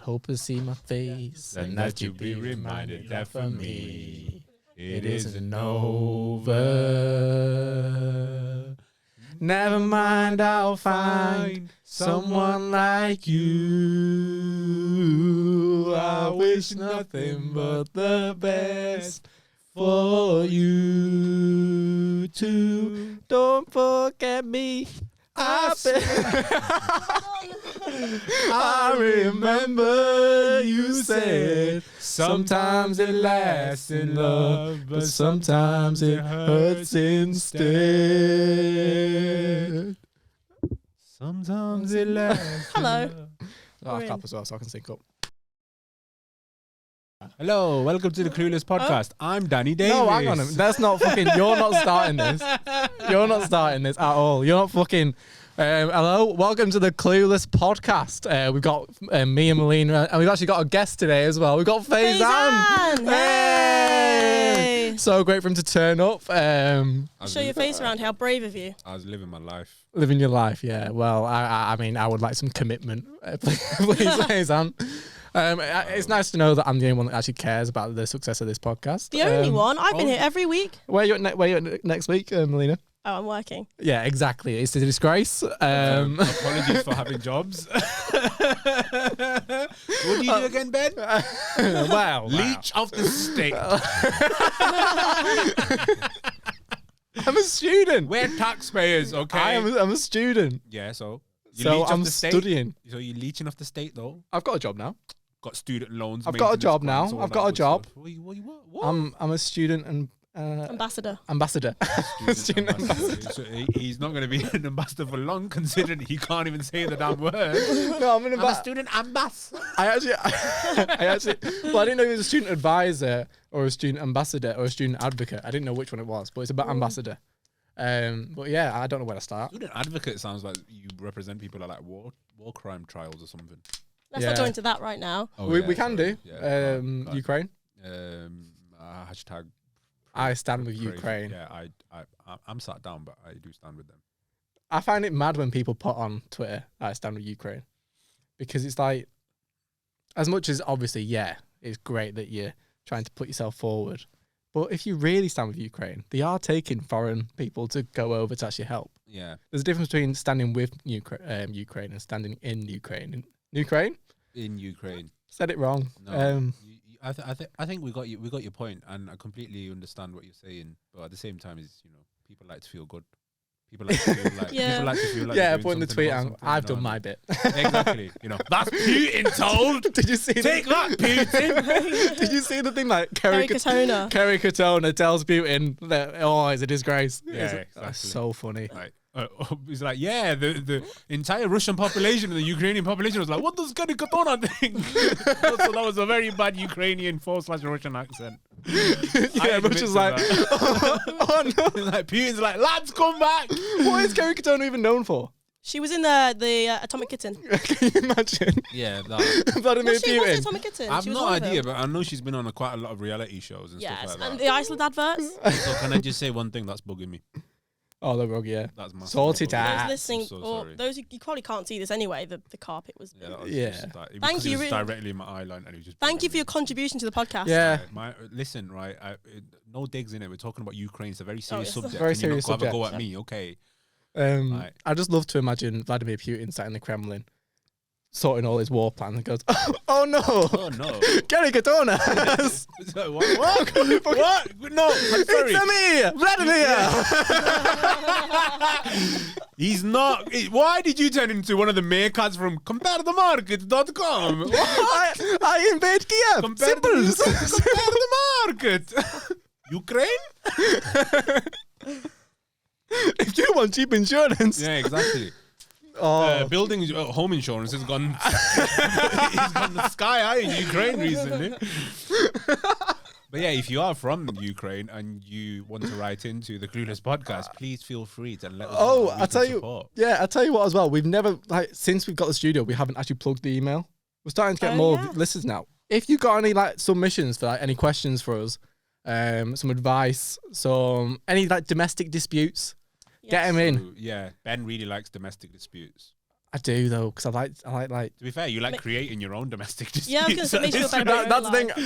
hope to see my face and that you be reminded that for me it isn't over. Never mind, I'll find someone like you. I wish nothing but the best for you too. Don't forget me. I remember you said sometimes it lasts in love, but sometimes it hurts instead. Sometimes it lasts. Hello. I'll clap as well so I can sync up. Hello, welcome to the Clueless podcast. I'm Danny Davis. No, hang on. That's not fucking. You're not starting this. You're not starting this at all. You're not fucking. Hello, welcome to the Clueless podcast. We've got me and Melina, and we've actually got a guest today as well. We've got Faizan. Hey! So great for him to turn up. Show your face around. How brave of you. I was living my life. Living your life, yeah. Well, I mean, I would like some commitment, please, Faizan. It's nice to know that I'm the only one that actually cares about the success of this podcast. The only one. I've been here every week. Where you at next week, Melina? Oh, I'm working. Yeah, exactly. It's a disgrace. Apologies for having jobs. What do you do again, Ben? Wow. Leech of the state. I'm a student. We're taxpayers, okay? I'm a student. Yeah, so I'm studying. So you're leeching off the state, though. I've got a job now. Got student loans. I've got a job now. all I've that got a good job. stuff. What? I'm a student and Ambassador. Student ambassador. So he's not going to be an ambassador for long, considering he can't even say the damn word. No, I'm a student ambassador. I actually. Well, I didn't know he was a student advisor or a student ambassador or a student advocate. I didn't know which one it was, but it's about ambassador. But yeah, I don't know where to start. Student advocate sounds like you represent people at like war crime trials or something. Let's not go into that right now. Oh, we can do. Yeah, Ukraine. Hashtag. I stand with crazy. Ukraine. Yeah, I'm sat down, but I do stand with them. I find it mad when people put on Twitter, I stand with Ukraine. Because it's like, as much as obviously, yeah, it's great that you're trying to put yourself forward. But if you really stand with Ukraine, they are taking foreign people to go over to actually help. Yeah. There's a difference between standing with Ukraine and standing in Ukraine. Ukraine? In Ukraine. Said it wrong. No. I think we got your point, and I completely understand what you're saying. But at the same time, is people like to feel good. People like to feel like Yeah. people like to feel like Yeah, they're doing putting the something tweet about out. something, I've done my bit. Exactly. That's Putin told. Did you see? Take that, Putin. Did you see the thing like Kerry Katona. Kerry Katona tells Putin that it's a disgrace. Yeah, exactly. That's so funny. Like, he's like, yeah, the entire Russian population and the Ukrainian population was like, what does Kerry Katona think? So that was a very bad Ukrainian /Russian accent. Yeah, but just like, oh no. Like Putin's like, lads, come back. What is Kerry Katona even known for? She was in the Atomic Kitten. Can you imagine? Yeah, that. Vladimir Was she Putin. Atomic Kitten? I've She was no one of idea, them. but I know she's been on quite a lot of reality shows and Yes, stuff like and that. the Iceland adverts. So can I just say one thing that's bugging me? Oh, the rug, yeah. That's my Salty Those tat. listening, so or sorry. those you probably can't see this anyway. The carpet was. Yeah, that was Yeah. just that. Thank Because you, it was really. directly in my eye line, and it was just. Thank you bugging for your me. contribution to the podcast. Yeah. Listen, right? No digs in it. We're talking about Ukraine. It's a very serious yes. subject. Very and you're not serious gonna have a go subject. at me, okay? Right. I just love to imagine Vladimir Putin sat in the Kremlin, sorting all his war plans, and goes, "Oh no, Oh no! Kerry Katona, So, what? What? No, I'm sorry. it's me, Vladimir." He's not. Why did you turn into one of the meerkats from comparethemarket.com? I invade Kiev. Compare Simple. the market. Ukraine? If you want cheap insurance, Yeah, exactly. Building home insurance has gone. It's gone sky high in Ukraine recently. But yeah, if you are from Ukraine and you want to write into the Clueless podcast, please feel free to let us know. Oh, how we I'll can tell you. support. Yeah, I'll tell you what as well. We've never, since we've got the studio, we haven't actually plugged the email. We're starting to get more yeah. listeners now. If you got any submissions for any questions for us, some advice, any domestic disputes, get them in. So, yeah, Ben really likes domestic disputes. I do though, because I like. To be fair, you like creating your own domestic disputes. Yeah, I was gonna say, makes you feel better about That's your the own thing.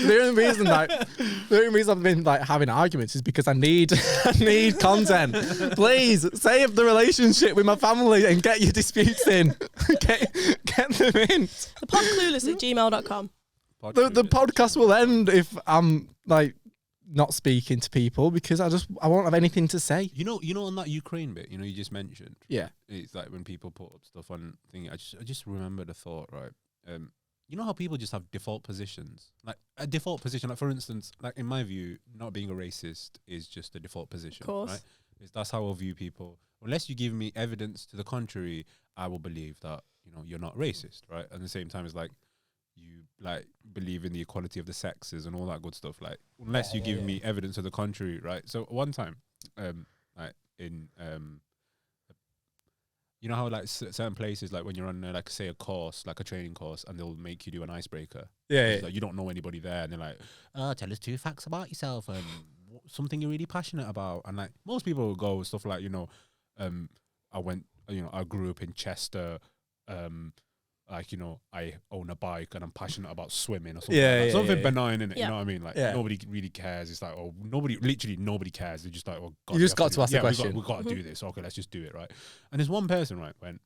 The only reason I've been like having arguments is because I need content. Please save the relationship with my family and get your disputes in. get them in. thepodclueless@gmail.com. The podcast will end if I'm like not speaking to people because I won't have anything to say. You know, on that Ukraine bit, you just mentioned. Yeah. It's like when people put up stuff on thing. I just remembered a thought, right? You know how people just have default positions, like a default position. Like for instance, like in my view, not being a racist is just a default position, Of course. right? That's how I view people. Unless you give me evidence to the contrary, I will believe that you're not racist, right? At the same time, it's like you like believe in the equality of the sexes and all that good stuff. Like unless you give me evidence to the contrary, right? So one time, like in you know how like certain places, like when you're on like say a course, like a training course, and they'll make you do an icebreaker. Yeah. Like, you don't know anybody there, and they're like, "Oh, tell us 2 facts about yourself and something you're really passionate about." And like most people will go with stuff like, I grew up in Chester. I own a bike and I'm passionate about swimming or something. Something benign in it. Yeah. You know what I mean? Like nobody really cares. It's like, nobody cares. They're just like, oh God, You just got to ask the question. We've got to do this. Okay, let's just do it, right? And there's one person, right, when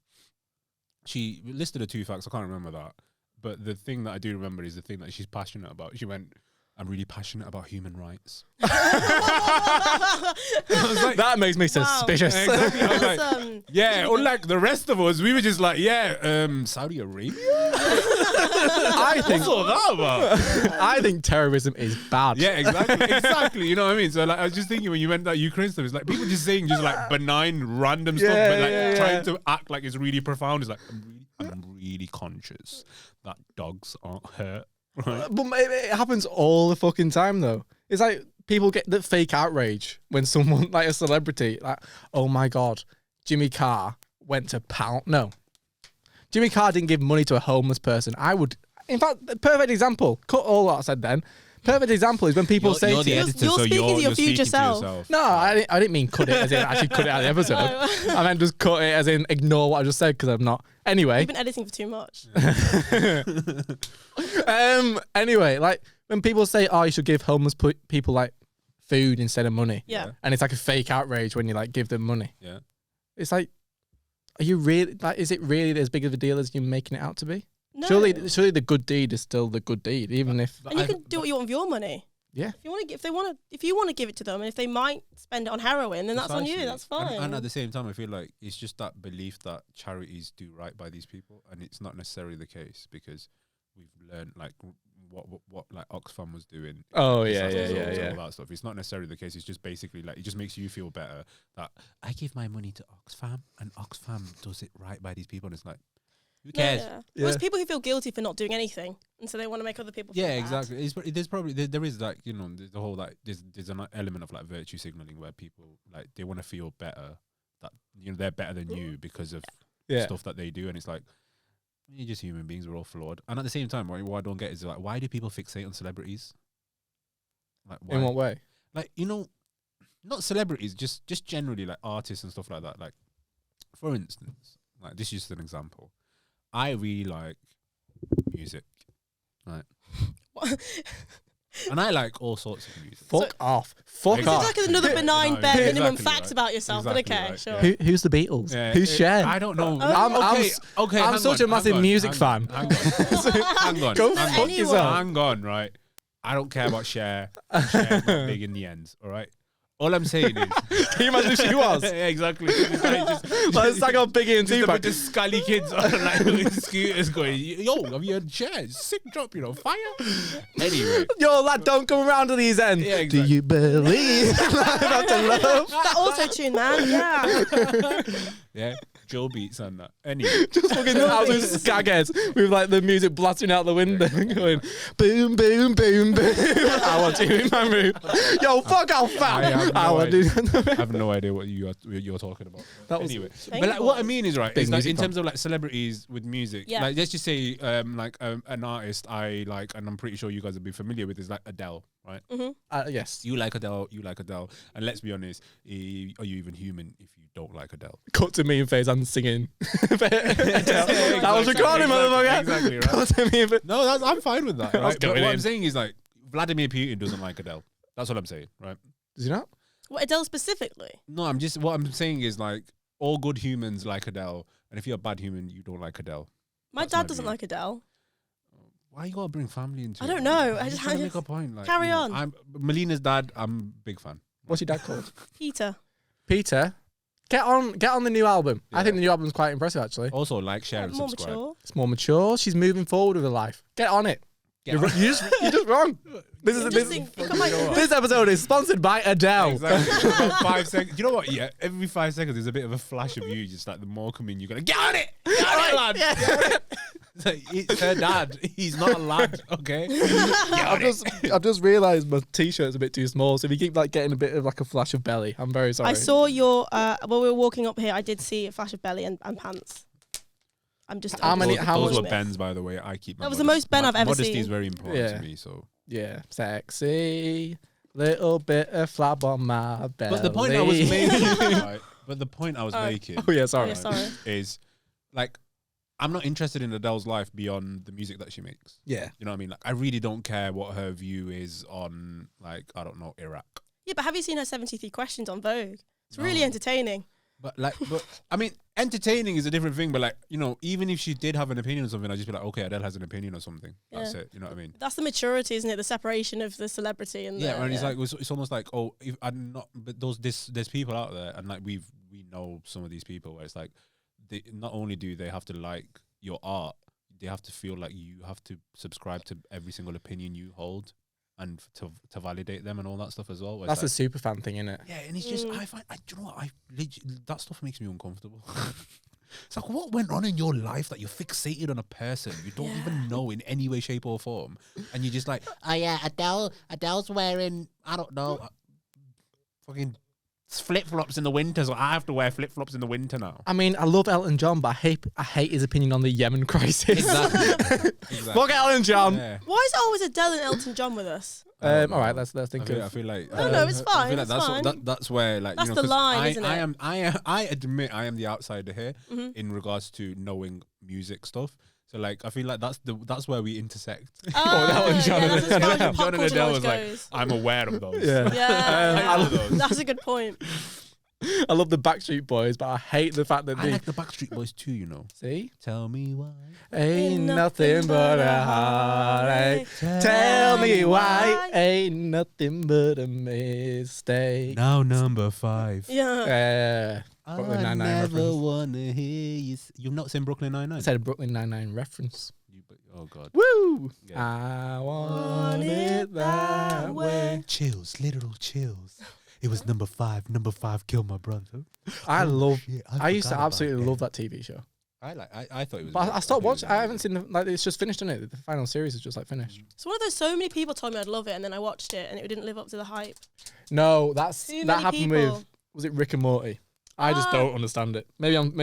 she listed the 2 facts, I can't remember that. But the thing that I do remember is the thing that she's passionate about. She went, "I'm really passionate about human rights." I was like, that makes me suspicious. Exactly. I was like, yeah, unlike the rest of us, we were just like, Saudi Arabia? I think What's all that about? I think terrorism is bad. Yeah, exactly. You know what I mean? So like, I was just thinking when you meant that Ukraine stuff, it's like people just saying just like benign, random stuff, but like trying to act like it's really profound. It's like, I'm really conscious that dogs aren't hurt. Right. But it happens all the fucking time, though. It's like people get the fake outrage when someone, like a celebrity, like, oh my God, Jimmy Carr went to pound. No. Jimmy Carr didn't give money to a homeless person. In fact, the perfect example, cut all what I said then. Perfect example is when people say you're to the you, editor, You're so speaking to your future speaking self. to yourself. no, I didn't mean cut it as in actually cut it out of the episode. I meant just cut it as in ignore what I just said because I'm not. Anyway. You've been editing for too much. Anyway, like when people say, oh, you should give homeless people like food instead of money. Yeah. And it's like a fake outrage when you like give them money. Yeah. It's like, are you really, like, is it really as big of a deal as you're making it out to be? No. Surely the good deed is still the good deed, even if. And you can do what you want with your money. Yeah. If you want to give it to them, and if they might spend it on heroin, then that's on you. Precisely. That's fine. And at the same time, I feel like it's just that belief that charities do right by these people, and it's not necessarily the case because we've learned like what like Oxfam was doing. Oh All yeah. that stuff. It's not necessarily the case. It's just basically like it just makes you feel better that I give my money to Oxfam and Oxfam does it right by these people, and it's like, who cares? Yeah. Well, it's people who feel guilty for not doing anything, and so they want to make other people feel bad. Exactly. There's probably there is like there's the whole like there's an element of like virtue signaling where people like they want to feel better that they're better than you because of stuff that they do, and it's like you're just human beings. We're all flawed, and at the same time, what I don't get is like why do people fixate on celebrities? Like why? In what way? Like not celebrities, just generally like artists and stuff like that. Like for instance, like this is just an example. I really like music, right? And I like all sorts of music. Fuck off. Fuck This off. is like another benign, No, bare minimum exactly fact right. about yourself, Exactly but okay, right, sure. yeah. Who's the Beatles? Yeah, Who's Cher? I don't know. I'm hang such a massive music fan. Hang on. Go hang fuck on. yourself. Hang on, right? I don't care about Cher. Cher's not big in the ends, all right? All I'm saying is... Can you imagine if she was? Yeah, exactly. It's like how Biggie and Just a Tupac. bunch of scally kids on like scooters going, yo, have you heard Cher? Sick drop, fire. Anyway. Yo, lad, don't come around to these ends. Yeah, Do you believe about the love? That auto tune, man. Yeah. Yeah, Joe beats on that. Anyway. Just fucking absolute skagheads with like the music blasting out the window going boom, boom, boom, boom. I want you in my room. Yo, fuck off, fam. I want you. I have no idea what you're talking about. That was- Anyway, Thank but you, like, what I boys. mean is right. Big Is like music in fan. terms of like celebrities with music. Yeah. Like let's just say an artist I like, and I'm pretty sure you guys would be familiar with is like Adele, right? Yes. You like Adele, and let's be honest, are you even human if you don't like Adele? Cut to me in face. I'm singing. That was Exactly, recording, motherfucker. exactly, right? Cut to me in face. No, I'm fine with that. Right? But going what in. I'm saying is like Vladimir Putin doesn't like Adele. That's what I'm saying, right? Does he not? What, Adele specifically? No, what I'm saying is like all good humans like Adele, and if you're a bad human, you don't like Adele. My That's dad my doesn't view. like Adele. Why you gotta bring family into I it? don't know. I'm just trying to make a point. Like, Carry on. I'm Melina's dad. I'm a big fan. What's your dad called? Peter. Peter. Get on the new album. I think the new album's quite impressive, actually. Also, like, share, and More subscribe. mature. It's more mature. She's moving forward with her life. Get on it. Get You're on. you're just wrong. This episode is sponsored by Adele. Exactly. About 5 seconds. You know what? Yeah, every 5 seconds there's a bit of a flash of you, just like the more come in, you're gonna get on it, lad. Yeah. Get on it. It's like, it's her dad. He's not a lad, okay? I've just realised my t-shirt's a bit too small, so if you keep like getting a bit of like a flash of belly, I'm very sorry. I saw your while we were walking up here. I did see a flash of belly and pants. I'm just. How many- how Those much- were Ben's, by the way. I keep. That was the most Ben I've ever Modesty seen. is very important Yeah. to me. So, Yeah, sexy, little bit of flab on my belly. but the point I was making, right, making, Oh yeah, sorry. Yeah, sorry. is like, I'm not interested in Adele's life beyond the music that she makes. Yeah, You know what I mean? Like, I really don't care what her view is on, like, I don't know, Iraq. Yeah, but have you seen her 73 questions on Vogue? It's really No. entertaining. But I mean, entertaining is a different thing. But like, you know, even if she did have an opinion on something, I'd just be like, okay, Adele has an opinion or something. That's Yeah. it. You know what I mean? That's the maturity, isn't it? The separation of the celebrity and Yeah, the, and it's like it's almost like, oh, if I'm not, but there's people out there, and like we know some of these people where it's like, they not only do they have to like your art, they have to feel like you have to subscribe to every single opinion you hold, and to validate them and all that stuff as well. where it's that's a like, super fan thing, isn't it? yeah, and it's just do you know what, that stuff makes me uncomfortable. It's like, what went on in your life that you're fixated on a person you don't even know in any way, shape, or form, and you're just like, oh yeah, Adele's wearing, I don't know, fucking flip flops in the winter, so I have to wear flip flops in the winter now. I mean, I love Elton John, but I hate his opinion on the Yemen crisis. Exactly. Fuck Elton John. Yeah. Why is it always Adele and Elton John with us? All right, let's I think feel, I of. feel like No, it's I fine. feel like It's that's fine. that's where like That's you know, the 'cause line, isn't it? I admit I am the outsider here Mhm. in regards to knowing music stuff. So like I feel like that's where we intersect. Elton John yeah, and that's as far as Adele. pop John and culture Adele knowledge was like, goes. I'm aware of those. Yeah. Yeah, I love those. that's a good point. I love the Backstreet Boys, but I hate the fact that I they like the Backstreet Boys too, you know. see Tell me why. ain't nothing but a heartache. Tell me why ain't nothing but a mistake. Now number 5. Yeah. Brooklyn I Nine-Nine never reference. wanna hear you. You've not seen Brooklyn Nine-Nine? I said a Brooklyn Nine-Nine reference. Oh god. Woo! Yeah. I want it that way. Chills, literal chills. It was number 5. Number 5 killed my brother. I love. Shit, I used to forgot about absolutely that. love that TV show. I thought it was. But I stopped watching. I haven't seen. seen like it's just finished, isn't it? The final series is just like finished. It's one of those. So many people told me I'd love it, and then I watched it, and it didn't live up to the hype. No, Too that many happened people. with was it Rick and Morty? I just don't understand it. Maybe I'm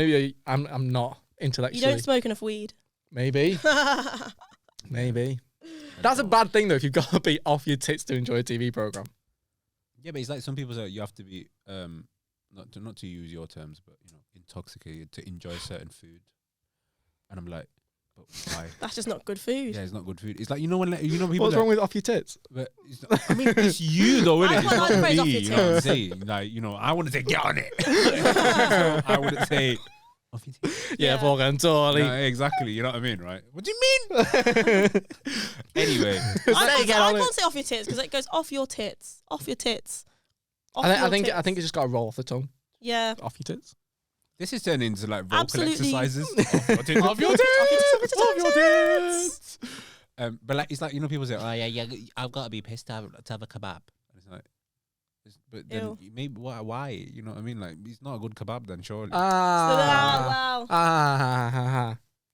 not You intellectually. don't smoke enough weed. Maybe. Maybe. That's a bad thing though. If you've got to be off your tits to enjoy a TV program. Yeah, but it's like some people say you have to be not to use your terms, but you know, intoxicated to enjoy certain food. And I'm like, but why? That's just not good food. Yeah, it's not good food. It's like you know when people. What's wrong with off your tits? But it's not, I mean, it's you though, isn't I it? It's quite like not the phrase off me. your You know what I'm tits. saying? Like, you know, I wouldn't say get on it. So I wouldn't say off your tits. Yeah, Yeah. fucking totally. No, exactly. You know what I mean, right? What do you mean? Anyway, I can't say off your tits because it goes off your tits. Off your tits. Off I your think tits. it's just got to roll off the tongue. Yeah. Off your tits. this is turning into like vocal Absolutely. exercises. Off your tits. Off your tits. Off your tits. But like it's like, you know, people say, oh yeah, I've got to be pissed to have a kebab. And it's like, but then Ew. maybe why? You know what I mean? Like, it's not a good kebab then, surely. Wow.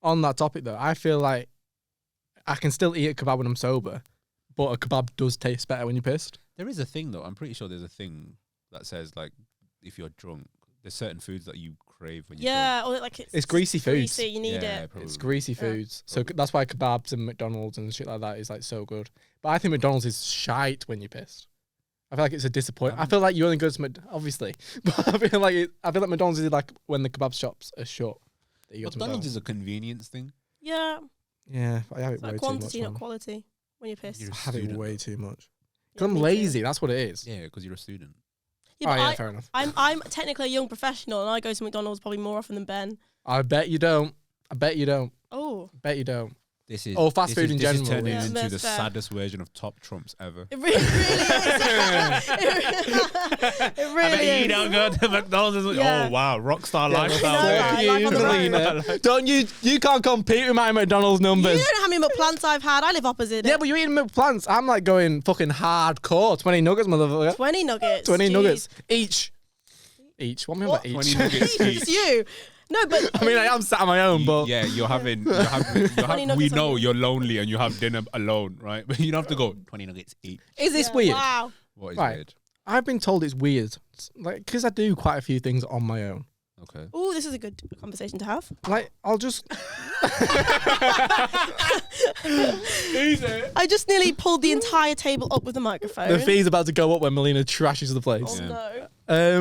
On that topic though, I feel like I can still eat a kebab when I'm sober, but a kebab does taste better when you're pissed. There is a thing though. I'm pretty sure there's a thing that says like, if you're drunk, there's certain foods that you crave when you Yeah, or like It's greasy foods. Greasy, you need Yeah, it. probably. It's greasy Yeah. foods. So that's why kebabs and McDonald's and shit like that is like so good. But I think McDonald's is shite when you're pissed. I feel like it's a disappointment. I feel like you only go to obviously, but I feel like McDonald's is like when the kebab shops are shut. That you go to McDonald's is a convenience thing. Yeah, Yeah, I have it it's like way quantity, too much. not quality. When you're pissed. You're I a have it student, way though. too much. Yeah, Because I'm me too. lazy. That's what it is. Yeah, because you're a student. Yeah, Oh but yeah, fair enough. I'm technically a young professional, and I go to McDonald's probably more often than Ben. I bet you don't. I bet you don't. Oh, Bet you don't. This is Oh, fast food in this general, is turning yeah. into That's the fair. saddest version of Top Trumps ever. it really is. It really is. You don't go to McDonald's. Yeah. Oh wow, rockstar Yeah, lifestyle. right, life on the road. Melina. Don't you can't compete with my McDonald's You numbers. don't know how many McPlants I've had. I live opposite Yeah, it. but you're eating McPlants. I'm like going fucking hardcore. 20 nuggets, motherfucker. 20 nuggets. 20 Jeez. nuggets each. Each. What am I What? about 20 each? nuggets It's you. No, but I mean, I am sat on my own, but Yeah, you're having. we nuggets know on you're lonely and you have dinner alone, right? But you don't have to go 20 nuggets each. is this yeah, weird? Wow. What is Right. weird? I've been told it's weird, like because I do quite a few things on my own. Okay. Oh, this is a good conversation to have. Like I'll just I just nearly pulled the entire table up with the microphone. the fee's about to go up when Melina trashes the place. Oh Yeah.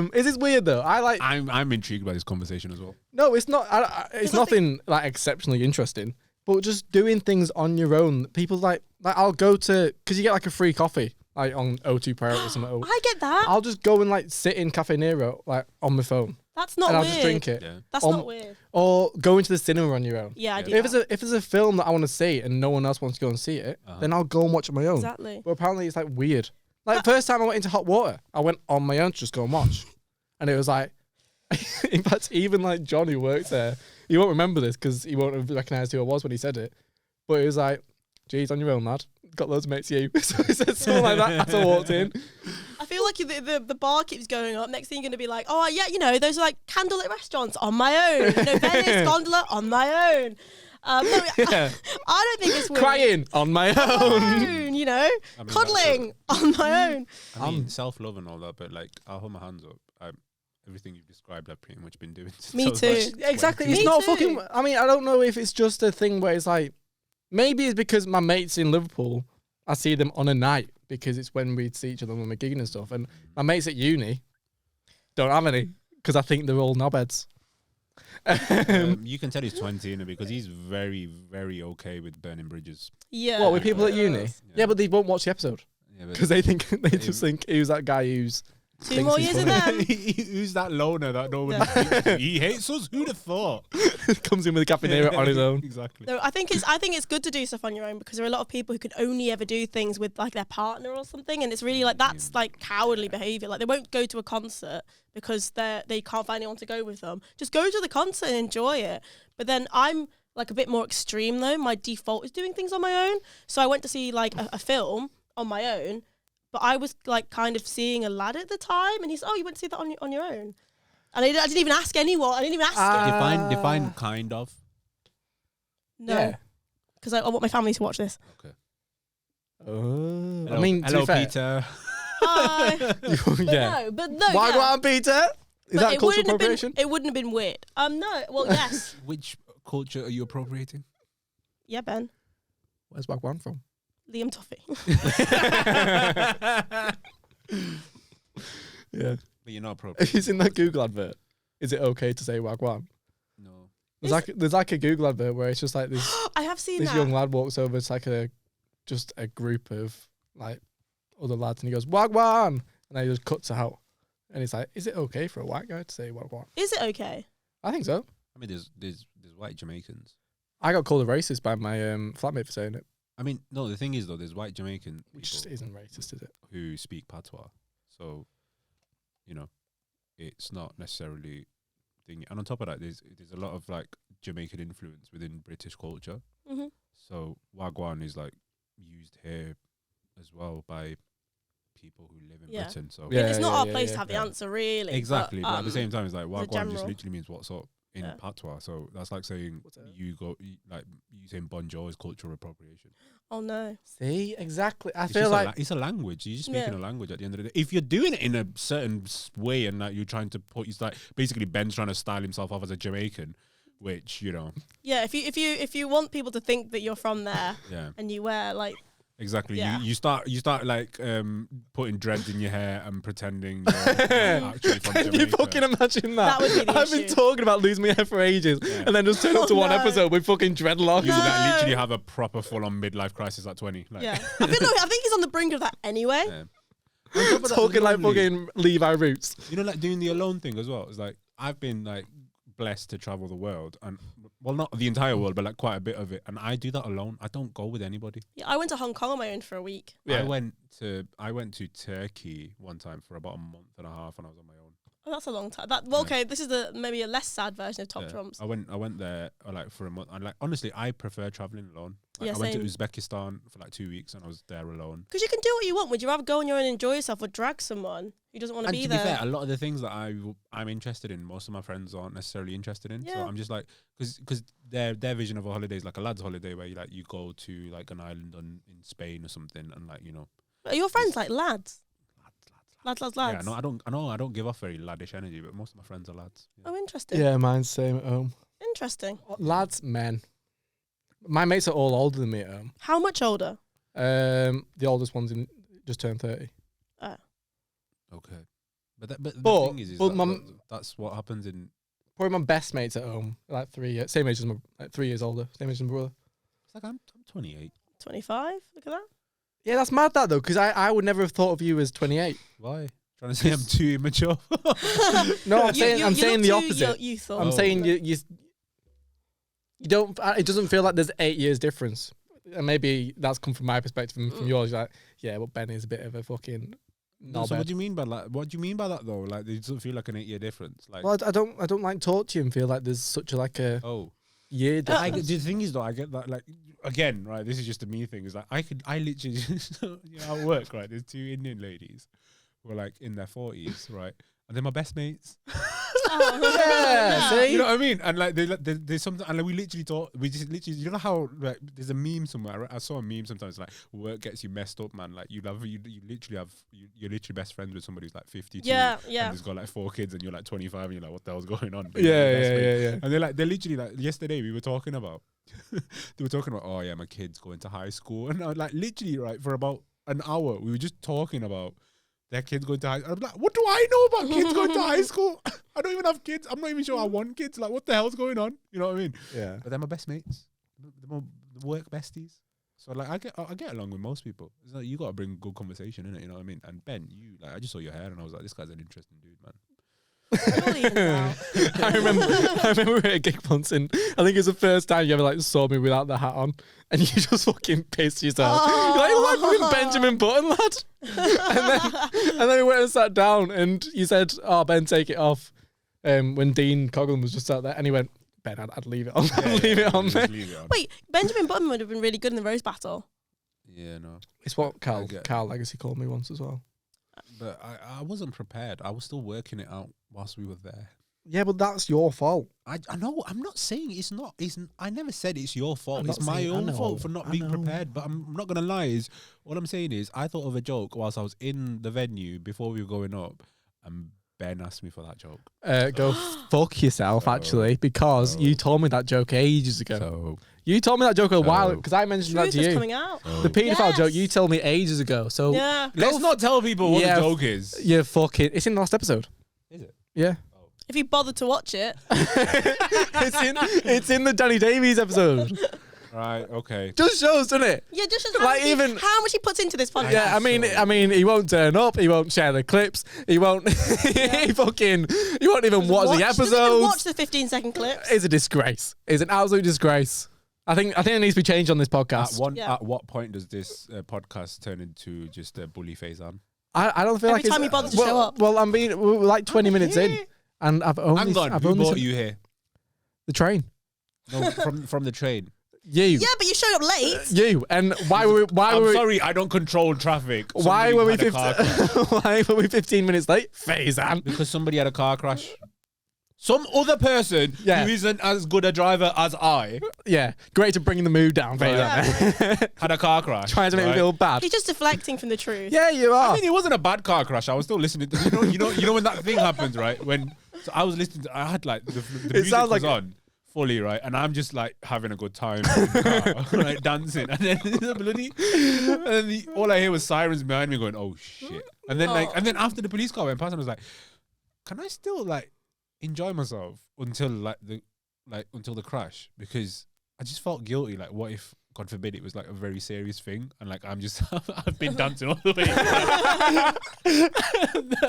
no. Is this weird though? I like I'm intrigued by this conversation as well. no, it's not. It's nothing like exceptionally interesting. But just doing things on your own. People like I'll go to because you get like a free coffee like on O2 Priority or something. I get that. I'll just go and like sit in Cafe Nero like on my phone That's not and I'll weird. just drink it. Yeah. That's On- not weird. Or go into the cinema on your own. Yeah, I do. If that. there's a film that I want to see and no one else wants to go and see it, then I'll go and watch it on my own. Exactly. But apparently it's like weird. Like first time I went into hot water, I went on my own to just go and watch, and it was like, in fact, even like John who works there, he won't remember this because he won't have recognised who I was when he said it. But it was like, geez, on your own, lad. Got loads of mates, you. So he said something like that as I walked in. I feel like the bar keeps going up. Next thing you're going to be like, oh, yeah, you know, those are like candlelit restaurants on my own. You know, Venice, Gondola on my own. No, Yeah. I don't think it's weird. Crying on my On my own. own, you know? I mean, Cuddling on my own. I mean, self-love and all that, but like, I'll hold my hands up. Everything you've described, I've pretty much been doing. since Me I was, too. like, Exactly. 20. It's Me not too. fucking. I mean, I don't know if it's just a thing where it's like, maybe it's because my mates in Liverpool, I see them on a night because it's when we'd see each other when we're gigging and stuff. And my mates at uni don't have any because I think they're all knobheads. You can tell he's 20, innit, because he's very, very okay with burning bridges. Yeah. What, with people at uni? Yeah. Yeah, but they won't watch the episode Yeah, but because they just think he was that guy who's 2 more he's years of funny. them. who's that loner that no one speaks to? He hates us. Who'd have thought? comes in with a Cafe Nero on his own. Exactly. No, I think it's good to do stuff on your own because there are a lot of people who can only ever do things with like their partner or something, and it's really like that's like cowardly behavior. Like they won't go to a concert because they can't find anyone to go with them. Just go to the concert and enjoy it. But then I'm like a bit more extreme though. My default is doing things on my own. So I went to see like a film on my own, but I was like kind of seeing a lad at the time, and he's you went to see that on your own. And I didn't even ask anyone. I didn't even ask him. Define kind of. No, Yeah. because I want my family to watch this. Okay. Oh, Hello, I mean, to hello, be fair, Peter. Hi. yeah. But no. Why yeah. go on, Peter? Is But that it cultural wouldn't have been- appropriation? It wouldn't have been weird. No. Well, yes. Which culture are you appropriating? Yeah, Ben. Where's Wagwan from? Liam Toffee. Yeah. But you're not appropriating. It's in that Google advert. Is it okay to say Wagwan? No. There's like a Google advert where it's just like this I have seen this that. young lad walks over. It's like just a group of like other lads, and he goes Wagwan, and then he just cuts out, and he's like, "Is it okay for a white guy to say Wagwan?" Is it okay? I think so. I mean, there's white Jamaicans. I got called a racist by my flatmate for saying it, I mean, no. The thing is, though, there's white Jamaican which people isn't racist, is it? who speak patois, so you know, it's not necessarily thing. And on top of that, there's a lot of like Jamaican influence within British culture. Mm-hmm. So Wagwan is like used here as well by people who live in Yeah. Britain. So Yeah, it's not our yeah, place yeah, to have yeah. the answer, really. exactly. But at the um, same time, it's like Wagwan just general. literally means what's up in patois. So that's like saying like using bonjour is cultural appropriation. Oh no. See, exactly. I It's feel just like it's a language. You're just speaking a language at the end of the day. If you're doing it in a certain way and that you're trying to put, it's like basically Ben's trying to style himself off as a Jamaican, which Yeah, if you want people to think that you're from there, and you wear like. Exactly. Yeah. You start like putting dreads in your hair and pretending you're actually from Jamaica. Can you fucking imagine that? That would be the I've been issue. talking about losing my hair for ages, and then just turn up to one episode with fucking dreadlocks. You like literally have a proper full-on midlife crisis at 20. Like. Yeah, I think he's on the brink of that anyway. Yeah. Talking like fucking Levi Roots. Like doing the alone thing as well. It's like I've been like blessed to travel the world, and well, not the entire world, but like quite a bit of it. And I do that alone. I don't go with anybody. Yeah, I went to Hong Kong on my own for a week. Yeah. I went to Turkey one time for about a month and a half, and I was on my own. Oh, that's a long time. Okay, this is maybe a less sad version of Top Trumps. I went there like for a month, and like honestly, I prefer traveling alone. Like, Yeah, I went to same. Uzbekistan for like 2 weeks, and I was there alone. Because you can do what you want. Would you rather go on your own and enjoy yourself or drag someone who doesn't want to And be to there? be fair, a lot of the things that I'm interested in, most of my friends aren't necessarily interested in. So Yeah. I'm just like, because their vision of a holiday is like a lad's holiday where you go to like an island in Spain or something, and like Are your friends like lads? Lads. Yeah, no, I don't give off very laddish energy, but most of my friends are lads. Yeah. Oh, interesting. Yeah, mine's same at home. Interesting. Lads, men. My mates are all older than me at home. How much older? The oldest one's just turned 30. Okay, but the But- thing is but that's what happens in. Probably my best mates at home, like 3 years, same age as my, like 3 years older, same age as my brother. It's like I'm 28. 25? Look at that. Yeah, that's mad that though, because I would never have thought of you as 28. Why? Trying to say I'm too immature? No, I'm saying You the look too opposite. youthful. I'm saying you don't. It doesn't feel like there's 8 years difference, and maybe that's come from my perspective and from yours. You're like, yeah, but Ben is a bit of a fucking. No, so what do you mean by that? What do you mean by that though? Like, it doesn't feel like an 8-year difference. Like, Well, I don't like talk to you and feel like there's such a year difference. the thing is though, I get that. Like, again, right? This is just a me thing. Is like I literally just, at work, right? There's 2 Indian ladies who are like in their 40s, right? And they're my best mates. Yeah, see? You know what I mean? And like there's something, and like, we literally talk. We just literally, you know how like there's a meme somewhere. I saw a meme sometimes like work gets you messed up, man. Like you're literally best friends with somebody who's like 52. Yeah. And he's got like 4 kids, and you're like 25, and you're like, what the hell's going on? But Yeah. And they're literally like yesterday we were talking about. They were talking about, oh yeah, my kid's going to high school, and I like literally right for about an hour we were just talking about their kids going to high school. I'm like, what do I know about kids going to high school? I don't even have kids. I'm not even sure I want kids. Like, what the hell's going on? You know what I mean? Yeah. But they're my best mates. They're the work besties. So like, I get along with most people. It's like, you got to bring good conversation in it. You know what I mean? And Ben, I just saw your hair and I was like, this guy's an interesting dude, man. I remember we were at a gig once, and I think it was the first time you ever like saw me without the hat on, and you just fucking pissed yourself. You're like fucking Benjamin Button, lad. and then we went and sat down, and you said, "Oh, Ben, take it off." When Dean Coughlin was just sat there, and he went, "Ben, I'd leave it on. Leave it on, mate." Wait, Benjamin Button would have been really good in the roast battle. Yeah, no. It's what Carl Legacy called me once as well. But I wasn't prepared. I was still working it out whilst we were there. Yeah, but that's your fault. I know. I'm not saying it's not. I never said it's your fault. I'm It's not my saying- I own know, fault for not I being know. prepared. But I'm not gonna lie. All I'm saying is I thought of a joke whilst I was in the venue before we were going up, and Ben asked me for that joke. Go fuck yourself, actually, because you told me that joke ages ago. So You told me that joke a while because I mentioned that Truth to is you. coming out. The paedophile Yes. joke you told me ages ago. So Yeah. let's not tell people what Yeah. the joke is. you're fucking. It's in the last episode. Is it? Yeah. If you bother to watch it, it's in the Danny Davies episode. Right. Okay. Just shows, doesn't it? yeah, just Like, even- how much he puts into this podcast. Yeah, I mean, he won't turn up. He won't share the clips. He won't. He won't even watch the Doesn't even episodes. watch the 15-second clips. It's a disgrace. It's an absolute disgrace. I think it needs to be changed on this podcast. At what point does this podcast turn into just a bully phase on? I don't feel Every like time it's, you bother to well, show up. Well, we're like 20 minutes in, here. and I've only. Hang on. I've Who only brought seen you here? the train. No, from the train. You. Yeah, but you showed up late. You. And why were I'm we? sorry, I don't control traffic. Why Somebody were we had a car crash. 15? Why were we 15 minutes late? Faizan. Because somebody had a car crash. some other person Yeah. who isn't as good a driver as I Yeah, great to bring the mood down, Faizan. had a car crash. Trying to make me feel bad. He's just deflecting from the truth. Yeah, you are. I mean, it wasn't a bad car crash. I was still listening to you know when that thing happens, right? When so I was listening to, I had like the music sounds was like on fully, right, and I'm just like having a good time, in the car, like dancing, and then all I hear was sirens behind me going, "Oh shit!" And then and then after the police car went past, I was like, "Can I still like enjoy myself until until the crash?" Because I just felt guilty. Like, what if, God forbid, it was like a very serious thing, and like I'm just I've been dancing all the way.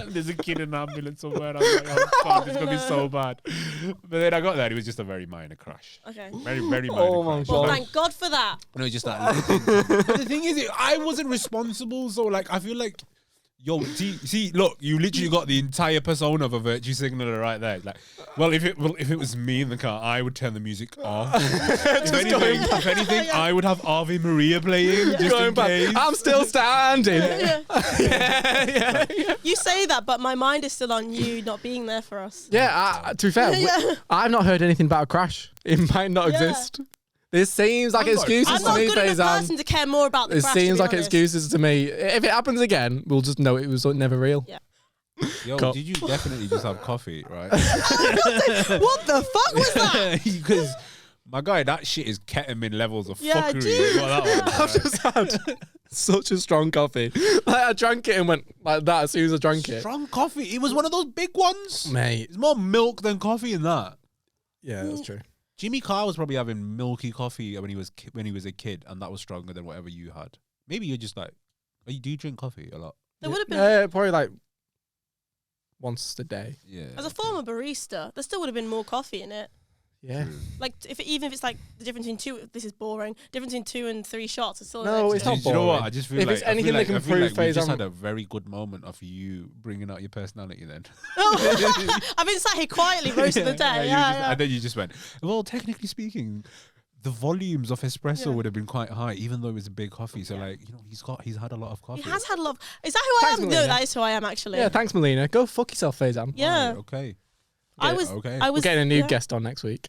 There's a kid in an ambulance somewhere. And I was like, oh God, it's gonna be so bad. But then I got there. It was just a very minor crash. Okay. Very minor crash. Well, thank God for that. No, just that. But the thing is, I wasn't responsible, so like I feel like. Yo, see, look, you literally got the entire persona of a virtue signaler right there. Like, well, if it was me in the car, I would turn the music off. If anything, I would have Ave Maria playing just in case. I'm still standing. Yeah. You say that, but my mind is still on you not being there for us. Yeah, to be fair, Yeah. I've not heard anything about a crash. It might not exist. This seems like excuses I'm to not me, good enough Faizan. person to care more about the It crash, to seems be like honest. excuses to me. If it happens again, we'll just know it was never real. Yeah. Yo, Cool. did you definitely just have coffee, right? What the fuck was that? Because, my guy, that shit is ketamine levels of Yeah, fuckery. dude. Is what that was, I've right? just had such a strong coffee. Like, I drank it and went like that as soon as I drank it. Strong coffee. It was one of those big ones. Mate. It's more milk than coffee in that. Yeah, that's true. Jimmy Carr was probably having milky coffee when he was a kid, and that was stronger than whatever you had. Maybe you're just like, do you drink coffee a lot? There would have been, probably like once a day. Yeah. as a former barista, there still would have been more coffee in it. Yeah. Like, even if it's like the difference between this is boring, difference between 2 and 3 shots, it's still No, an it's extra. not Do you know what? boring. I just feel If like it's anything that can I feel prove like we just Faizan- had a very good moment of you bringing out your personality. Then I've been sat here quietly most of the day. Yeah, and then you just went. Well, technically speaking, the volumes of espresso would have been quite high, even though it was a big coffee. So like, he's had a lot of coffee. He has had a lot. Is that who I Thanks, am? Melina. No, that is who I am actually. Yeah, thanks, Melina. Go fuck yourself, Faizan. Yeah. Right, okay. I was. Okay. I We're was getting a new yeah. guest on next week.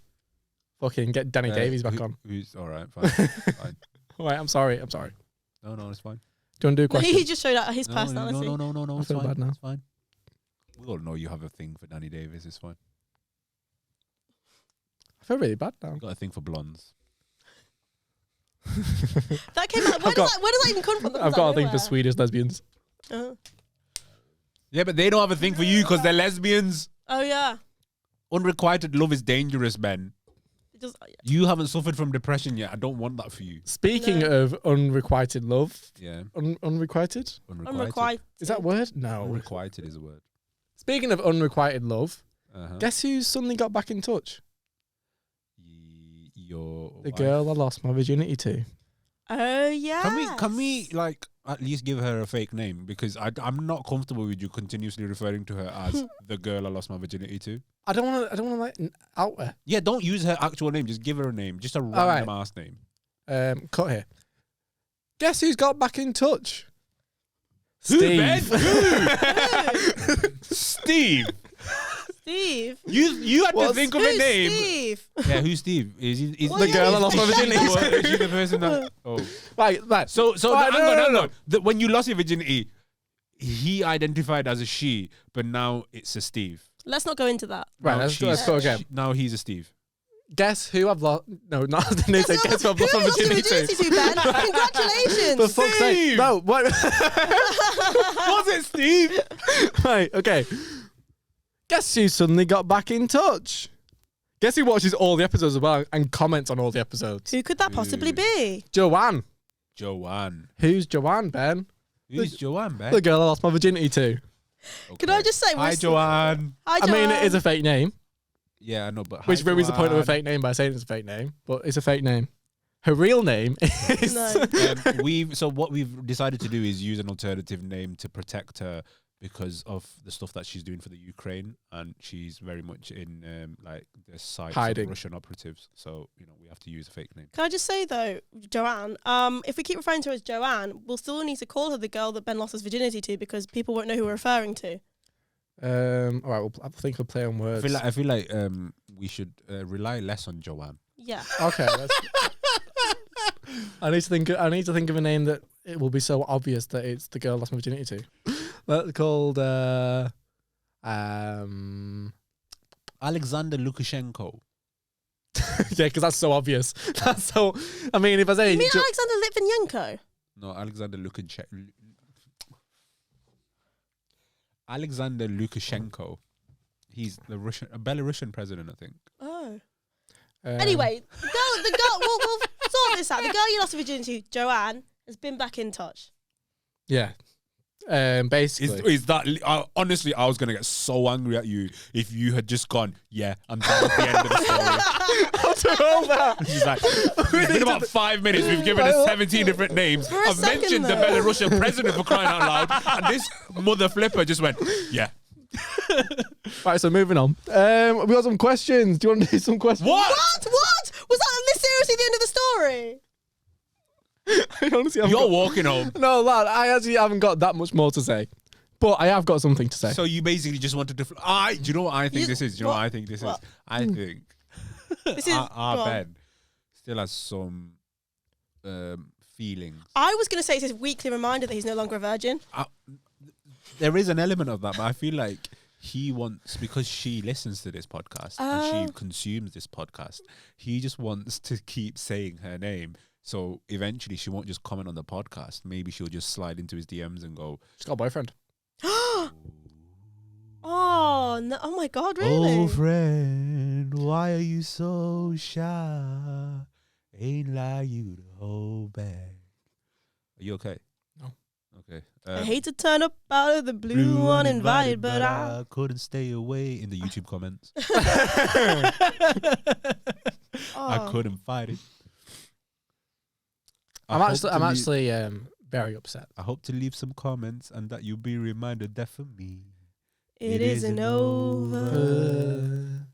Fucking get Danny Davies back on. Who's all right? Fine. Fine. All right, I'm sorry. No, it's fine. Do you want to do a No, question? he just showed out his personality. No. I It's feel fine. bad now. It's fine. We all know you have a thing for Danny Davis. It's fine. I feel really bad now. You got a thing for blondes. That came out. Where does that even come from? That I've comes got out a thing for nowhere. Swedish lesbians. Yeah, but they don't have a thing for you because they're lesbians. Oh yeah. Unrequited love is dangerous, Ben. It just, You haven't suffered from depression yet. I don't want that for you. Speaking No. of unrequited love, Yeah. unrequited? unrequited. Is that a word? No. Unrequited is a word. Speaking of unrequited love, Uh-huh. guess who suddenly got back in touch? Your The wife. girl I lost my virginity to. Oh yeah. Can we like at least give her a fake name, because I'm not comfortable with you continuously referring to her as the girl I lost my virginity to. I don't want to like out her. Yeah, don't use her actual name. Just give her a name, just a right. random ass name. Cut here. Guess who's got back in touch? Who, Ben? Steve. Steve. Steve. You had to What's- think of a Who's name. Steve? Yeah, who's Steve? Is The girl I lost my virginity to. Is she the person that? Oh, Right. so Right, hang no. on. When you lost your virginity, he identified as a she, but now it's a Steve. Let's not go into that. Right, Now let's go again. Now he's a Steve. Guess who I've lost. No, not the name. Guess who I've lost my virginity to. to, Ben? Congratulations. For fuck's sake. Steve! No, what? Was it Steve? Right, okay. Guess who suddenly got back in touch? Guess who watches all the episodes as well and comments on all the episodes? Who could that possibly be? Joanne. Joanne. Who's Joanne, Ben? Who's Joanne, Ben? The girl I lost my virginity to. Can I just say? Hi, Joanne. Hi, I mean, it Joanne. is a fake name, Yeah, I know, but which ruins the point of a Joanne. fake name by saying it's a fake name, but it's a fake name. Her real name is... No. What we've decided to do is use an alternative name to protect her because of the stuff that she's doing for the Ukraine, and she's very much in like the sides Hiding. of Russian operatives. So we have to use a fake name. Can I just say though, Joanne? If we keep referring to her as Joanne, we'll still need to call her the girl that Ben lost his virginity to, because people won't know who we're referring to. All right, I think we'll play on words. I feel like we should rely less on Joanne. Yeah. Okay. I need to think of a name that it will be so obvious that it's the girl I lost my virginity to. That's called Alexander Lukashenko. yeah, because that's so obvious. That's so. I mean, if I say You mean Alexander Litvinenko? No, Alexander Lukashenko. Alexander Lukashenko. He's a Belarusian president, I think. Oh. Anyway, the girl. We'll sort this out. The girl you lost virginity to, Joanne, has been back in touch. Yeah. Basically, Is that honestly? I was gonna get so angry at you if you had just gone. Yeah, and that was the end of the story. after all that, She's like, it's been about 5 minutes. We've given her 17 different names. I've mentioned the Belarusian president for crying out loud, and this mother flipper just went, yeah. Right, so moving on. We got some questions. Do you want to do some questions? What? Was that seriously the end of the story? I honestly haven't You're walking home. No, lad, I actually haven't got that much more to say. But I have got something to say. So you basically just wanted to... do you know what I think this is? Do you know what I think this is? I think This is our Ben still has some feelings. I was going to say it's his weekly reminder that he's no longer a virgin. There is an element of that, but I feel like he wants, because she listens to this podcast and she consumes this podcast, he just wants to keep saying her name. So eventually she won't just comment on the podcast. Maybe she'll just slide into his DMs and go, She's got a boyfriend. Oh, no. Oh my God, really? oh, friend, why are you so shy? Ain't like you to hold back. Are you okay? No. Okay. I hate to turn up out of the blue uninvited, but I couldn't stay away in the YouTube comments. Oh. I couldn't fight it. I'm actually very upset. I hope to leave some comments and that you'll be reminded that for me, It isn't over.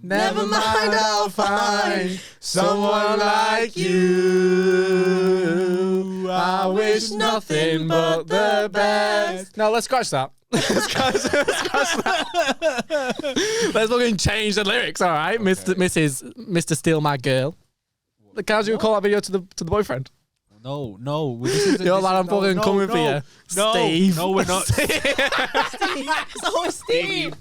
Never mind, I'll find someone like you. I wish nothing but the best. No, let's scratch that. Let's scratch that. Let's fucking change the lyrics, all right, okay. Mr. Steal My Girl. How do you call that video to the boyfriend? No. I'm fucking coming for you. Steve. No, we're not. It's always Steve.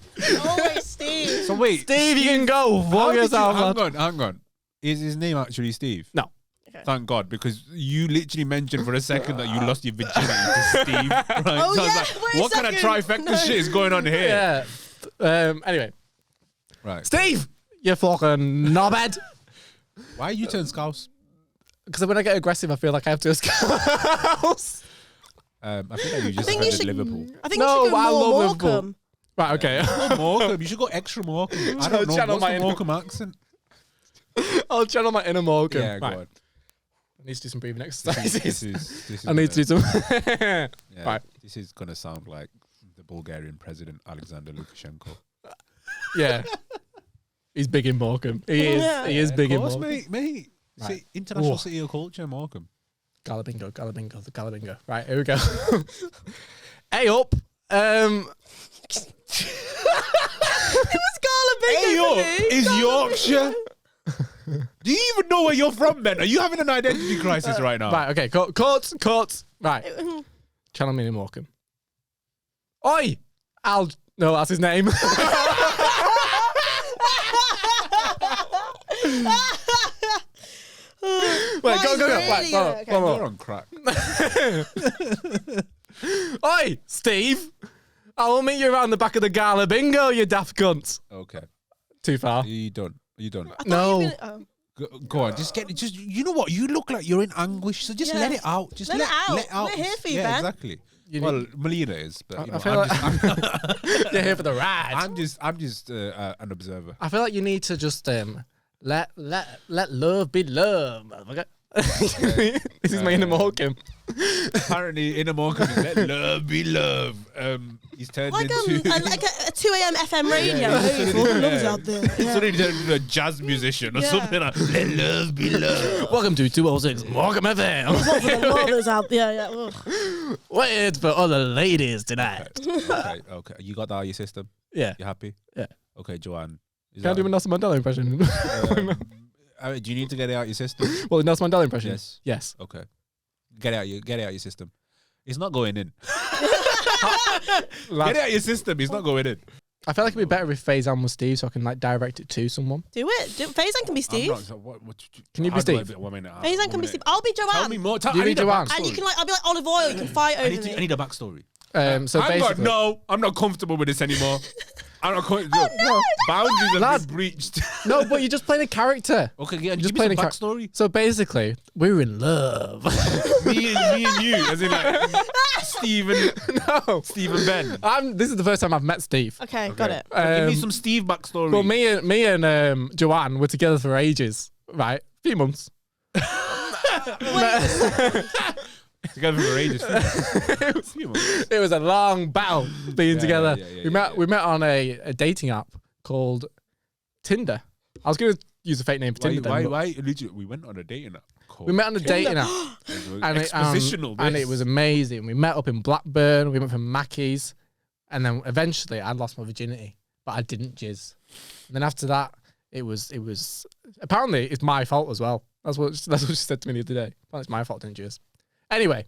Always Steve. So wait. Steve, you can go. Hang on. Is his name actually Steve? No. Okay. Thank God, because you literally mentioned for a second that you lost your virginity to Steve. Right? Oh, so yeah. I was like, what kind of trifecta shit is going on here? Yeah. Anyway. Right. Steve, you fucking knobhead. Why you turn scouse? Because when I get aggressive, I feel like I have to scouse. I feel like you just offended Liverpool. I think you should go more Morecambe. Right, okay. Morecambe. You should go extra Morecambe. I don't know. What's the Morecambe accent? I'll channel my inner Morecambe. Yeah, right. go on. I need to do some breathing exercises. This is I need to do some... yeah, right. This is going to sound like the Bulgarian president, Alexander Lukashenko. Yeah. He's big in Morecambe. He is. Yeah. He is big in Morecambe. Mate. Right. See, international city of culture, Morecambe. Galabingo. The Galabingo. Right, here we go. Hey up. It was Galabingo. Hey up is Yorkshire. Do you even know where you're from, Ben? Are you having an identity crisis right now? Right, okay. Courts. Right. Channel me in Morecambe. Oi! No, that's his name. Wait, go. Really Right, One more. You're on crack. Oi, Steve! I will meet you around the back of the gala bingo, you daft cunt. Okay. Too far. Are you done? No. Go on. You know what? You look like you're in anguish, so just let it out. Just let it out. We're here for you, yeah, Ben. Exactly. Melina is, but you know, I feel you're here for the ride. I'm just an observer. I feel like you need to just let love be love, motherfucker. This is my inner Morecambe. Apparently, Inner Morecambe is let love be love. He's turned Like into like a 2 a.m. FM radio. Yeah, Hey, he's all the suddenly- lovers out there. He's Yeah. suddenly turned into a jazz musician or Yeah. something like let love be love. Welcome to 206 Morecambe FM. What for the lovers out there? Yeah. Ugh. Wait for all the ladies tonight. Okay. You got that out of your system? Yeah. You happy? Yeah. Okay, Joanne. Is Can I do a that- Nelson Mandela impression? do you need to get it out of your system? Well, Nelson Mandela impression. Yes. Yes. Okay. Get it out your system. It's not going in. Get it out of your system. It's not going in. I feel like it'd be better if Faizan was Steve, so I can like direct it to someone. Do it. Faizan can be Steve. Can you be Steve? Faizan can be Steve. I'll be Joanne. Tell me more. You I be need a Joanne. And you backstory. can like, I'll be like olive oil. You can fight over me. I need a backstory. So basically, No, I'm not comfortable with this anymore. I'm not comfortable. no, Boundaries have Lad. been breached. no, but you're just playing a character. Okay, yeah, Just just give me playing some a backstory. So basically, we were in love. me and you, as in like Steve and Ben. This is the first time I've met Steve. Okay, got it. Give me some Steve backstory. Well, me and Joanne were together for ages, right? A few months. Together for ages. It was a long battle being Yeah, together. yeah, We met on a dating app called Tinder. I was going to use a fake name for Tinder. then, but Why? Literally, we went on a dating app. We met on a dating app. Expositional. And it was amazing. We met up in Blackburn. We went for Mackey's. And then eventually I lost my virginity, but I didn't jizz. And then after that, it was apparently it's my fault as well. That's what she said to me the other day. Apparently it's my fault I didn't jizz. Anyway.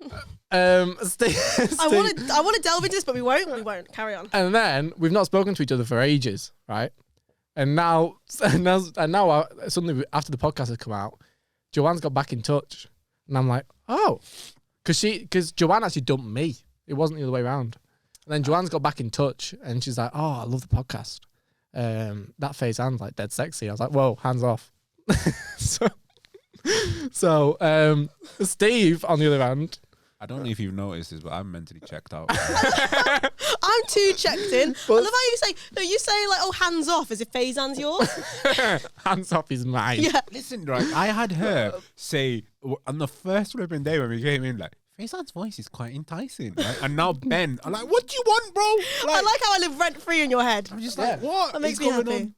Steve, I want to delve into this, but we won't. We won't. Carry on. and then we've not spoken to each other for ages, right? And now suddenly after the podcast has come out, Joanne's got back in touch, and I'm like, oh, because Joanne actually dumped me. It wasn't the other way around. And then Joanne's got back in touch, and she's like, oh, I love the podcast. That Faizan's like dead sexy. I was like, whoa, hands off. So Steve, on the other hand, I don't know if you've noticed this, but I'm mentally checked out. I'm too checked in. I love how you say like, oh, hands off, as if Faizan's yours. hands off is mine. Yeah. Listen, right, I had her say on the first flipping day when we came in, like, Faizan's voice is quite enticing, right? And now Ben, I'm like, what do you want, bro? I like how I live rent free in your head. I'm just like, what? That makes is me going happy. on?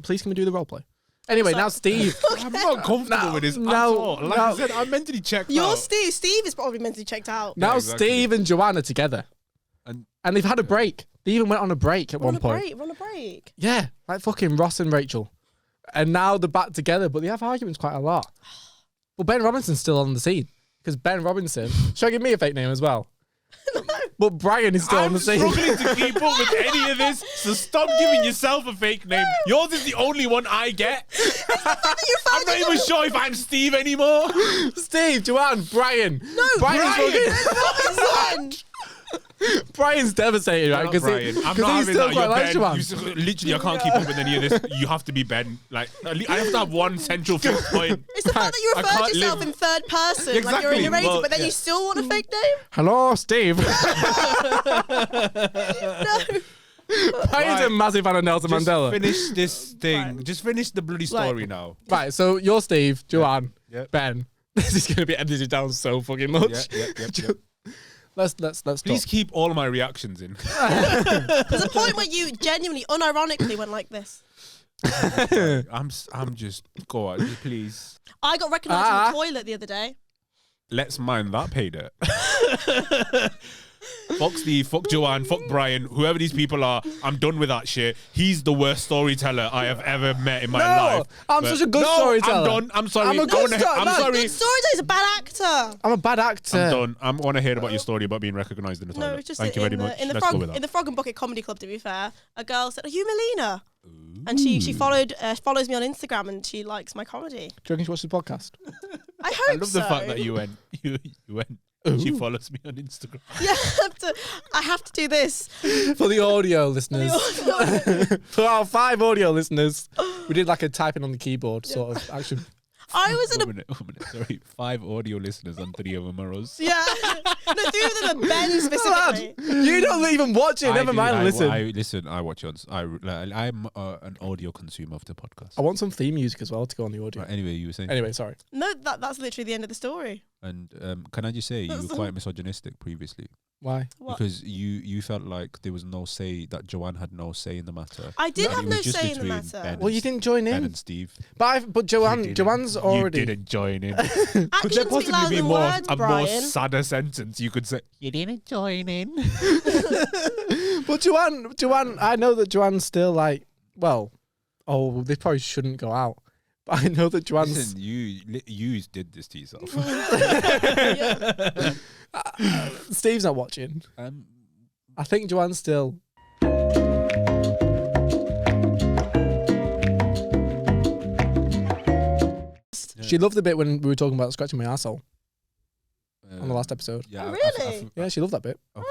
Please can we do the role play? Anyway, now Steve. I'm not comfortable with this at all. Like I said, I'm mentally checked You're out. Steve. Steve is probably mentally checked out. Now exactly. Steve and Joanne are together, And and they've had a break. They even went on a break at one point. Run a break. Yeah, like fucking Ross and Rachel. And now they're back together, but they have arguments quite a lot. But Ben Robinson's still on the scene. Because Ben Robinson, should I give me a fake name as well? No. But Brian is still on I'm the scene. struggling to keep up with any of this, so stop giving yourself a fake name. Yours is the only one I get. I'm not even sure if I'm Steve anymore. Steve, Joanne, Brian. No, Robinson. Brian's devastated, right? Not Brian. I'm not he having still that. quite You're likes Ben. Joanne. Literally, I can't keep up with any of this. You have to be Ben. Like, I have to have one central fixed point. It's the fact that you I refer can't to yourself live- in third person, like you're Exactly. a narrator, Well, but then yeah. you still want a fake name? Hello, Steve. No. Brian's a massive fan of Nelson Just Mandela. finish this thing. Right. Just finish the bloody story now. Right, so you're Steve, Joanne, Yep. Ben. This is going to be edited down so fucking much. Yep. Let's Please stop. keep all of my reactions in. There's a point where you genuinely, unironically went like this. I'm just go on, please. I got recognised in the toilet the other day. Let's mind that payday. Fuck Steve, fuck Joanne, fuck Brian, whoever these people are, I'm done with that shit. He's the worst storyteller I have ever met in my life. I'm such a good storyteller. I'm done. I'm sorry. I'm a good No, sorry. Good storyteller's a bad actor. I'm a bad actor. I'm done. I want to hear about your story about being recognised in the toilet. No, it's just Thank you very much. in the Let's go with that. in the Frog and Bucket Comedy Club. To be fair, a girl said, "Are you Melina?" And she follows me on Instagram and she likes my comedy. Do you reckon she watches the podcast? I hope I love so. the fact that you went. You went. She follows me on Instagram. Yeah, I have to do this. For the audio listeners. For our 5 audio listeners, we did like a typing on the keyboard sort of action. I was in a 1 minute. Sorry, 5 audio listeners and 3 of them are us. yeah. No, 3 of them are Ben specifically. You don't even watch it. Never mind. Listen. I watch it. I'm an audio consumer of the podcast. I want some theme music as well to go on the audio. Right, anyway, you were saying. Anyway, sorry. No, that's literally the end of the story. And can I just say you were quite misogynistic previously Why? What? because you felt like there was no say, that Joanne had no say in the matter. I did That have it no was just say in the between matter. Ben Well, you didn't join Ben in. and Steve. But Joanne's already. You didn't join in. Actions Could there speak possibly louder be than more words, a more Brian. sadder sentence you could say? You didn't join in. But Joanne, I know that Joanne's still like, well, they probably shouldn't go out. But I know that Joanne's. Listen, you did this to yourself. Steve's not watching. I think Joanne's still. She loved the bit when we were talking about scratching my arsehole on the last episode. Yeah, Oh, really? Yeah, she loved that bit. Okay.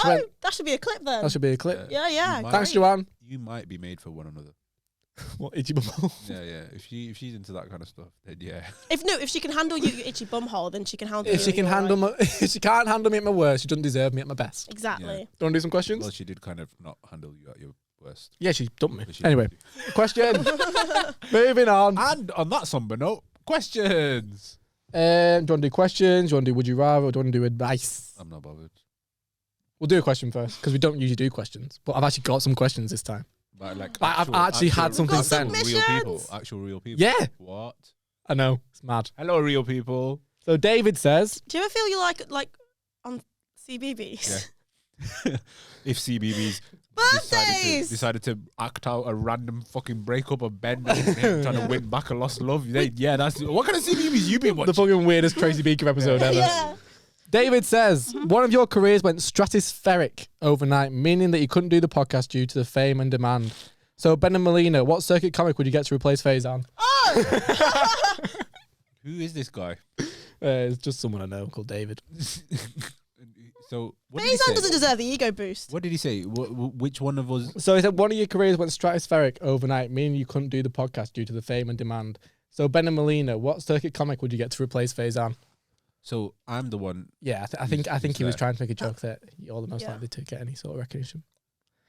Oh, that should be a clip then. That should be a clip. Yeah. You might- Thanks, great. Joanne. You might be made for one another. What, itchy bumhole? Yeah. If she's into that kind of stuff, then yeah. If she can handle your itchy bumhole, then she can handle. If she can handle if she can't handle me at my worst, she doesn't deserve me at my best. exactly. Yeah. Do you want to do some questions? Well, she did kind of not handle you at your worst. Yeah, she dumped me. But she Anyway, did. question. Moving on. And on that somber note, questions. Do you want to do questions? Do you want to do would you rather? Or do you want to do advice? I'm not bothered. We'll do a question first because we don't usually do questions. But I've actually got some questions this time. But like, I've actually had something Got sent. submissions. Real people. Actual real people. Yeah, What? I know. It's mad. Hello, real people. So David says, Do you ever feel you like on CBBS? Yeah. If CBBS Birthdays. decided to act out a random fucking breakup of Ben and him trying to win back a lost love, that's what kind of CBBS you been the watching? fucking weirdest Crazy Beaker episode ever. Yeah. David says, one of your careers went stratospheric overnight, meaning that you couldn't do the podcast due to the fame and demand. So Ben and Melina, what circuit comic would you get to replace Faizan? Oh. Who is this guy? It's just someone I know called David. So what did he Faizan say? doesn't deserve the ego boost. What did he say? Which one of us? So he said one of your careers went stratospheric overnight, meaning you couldn't do the podcast due to the fame and demand. So Ben and Melina, what circuit comic would you get to replace Faizan? So I'm the one. Yeah, I think who's he was there? trying to make a joke that you're the most Yeah. likely to get any sort of recognition.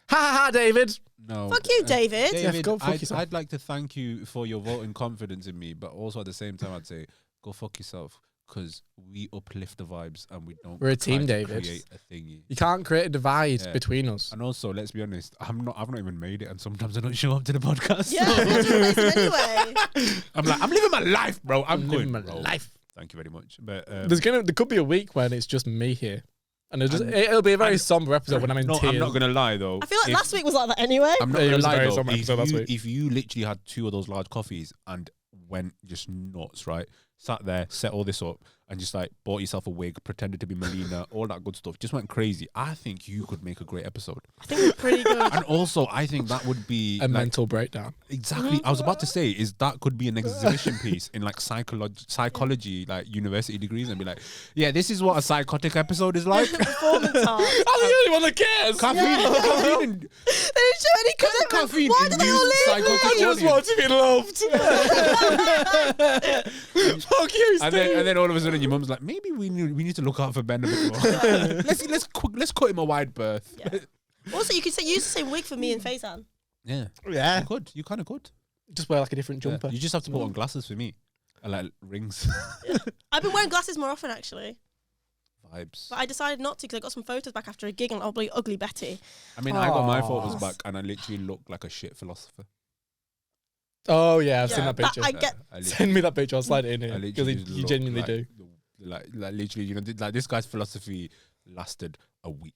Ha ha ha, David! No. Fuck you, David. David, go fuck yourself. I'd like to thank you for your vote and confidence in me, but also at the same time, I'd say go fuck yourself because we uplift the vibes and we don't. We're a try team, to David. Create a thingy. You can't create a divide Yeah. between us. And also, let's be honest, I've not even made it, and sometimes I don't show up to the podcast. Yeah, let's replace him anyway. I'm living my life, bro. I'm living good, my bro. life. Thank you very much. But There could be a week when it's just me here, and it'll be a very somber episode when I'm in no, tears. I'm not gonna lie though. I feel like last week was like that anyway. I'm not It gonna was a lie very though. somber episode last week. If you literally had 2 of those large coffees and went just nuts, right? Sat there, set all this up, and just like bought yourself a wig, pretended to be Melina, all that good stuff. Just went crazy. I think you could make a great episode. I think we're pretty good. And also, I think that would be a like, mental breakdown. exactly. I was about to say is that could be an exhibition piece in like psychology, like university degrees, and be like, yeah, this is what a psychotic episode is like. Performance art. I'm the only one that cares. caffeine, They didn't show any commitment. caffeine Why do they all induced leave psychotic me? I just want to be loved. Fuck you, Steve. and then all of a sudden your mum's like, maybe we need to look out for Ben a bit more. let's cut him a wide berth. Yeah. Also, you could use the same wig for me and Faizan. Yeah, Yeah. you kind of could. Just wear like a different jumper. You just have to put on glasses for me, and like rings. I've been wearing glasses more often actually, Vibes. but I decided not to because I got some photos back after a gig and ugly Betty. I mean, I got my Aw. photos back, and I literally looked like a shit philosopher. Oh yeah, I've Yeah, seen that but picture. I get I literally- Send me that picture. I'll slide it in I here because literally you look genuinely like do. Like literally, like this guy's philosophy lasted a week.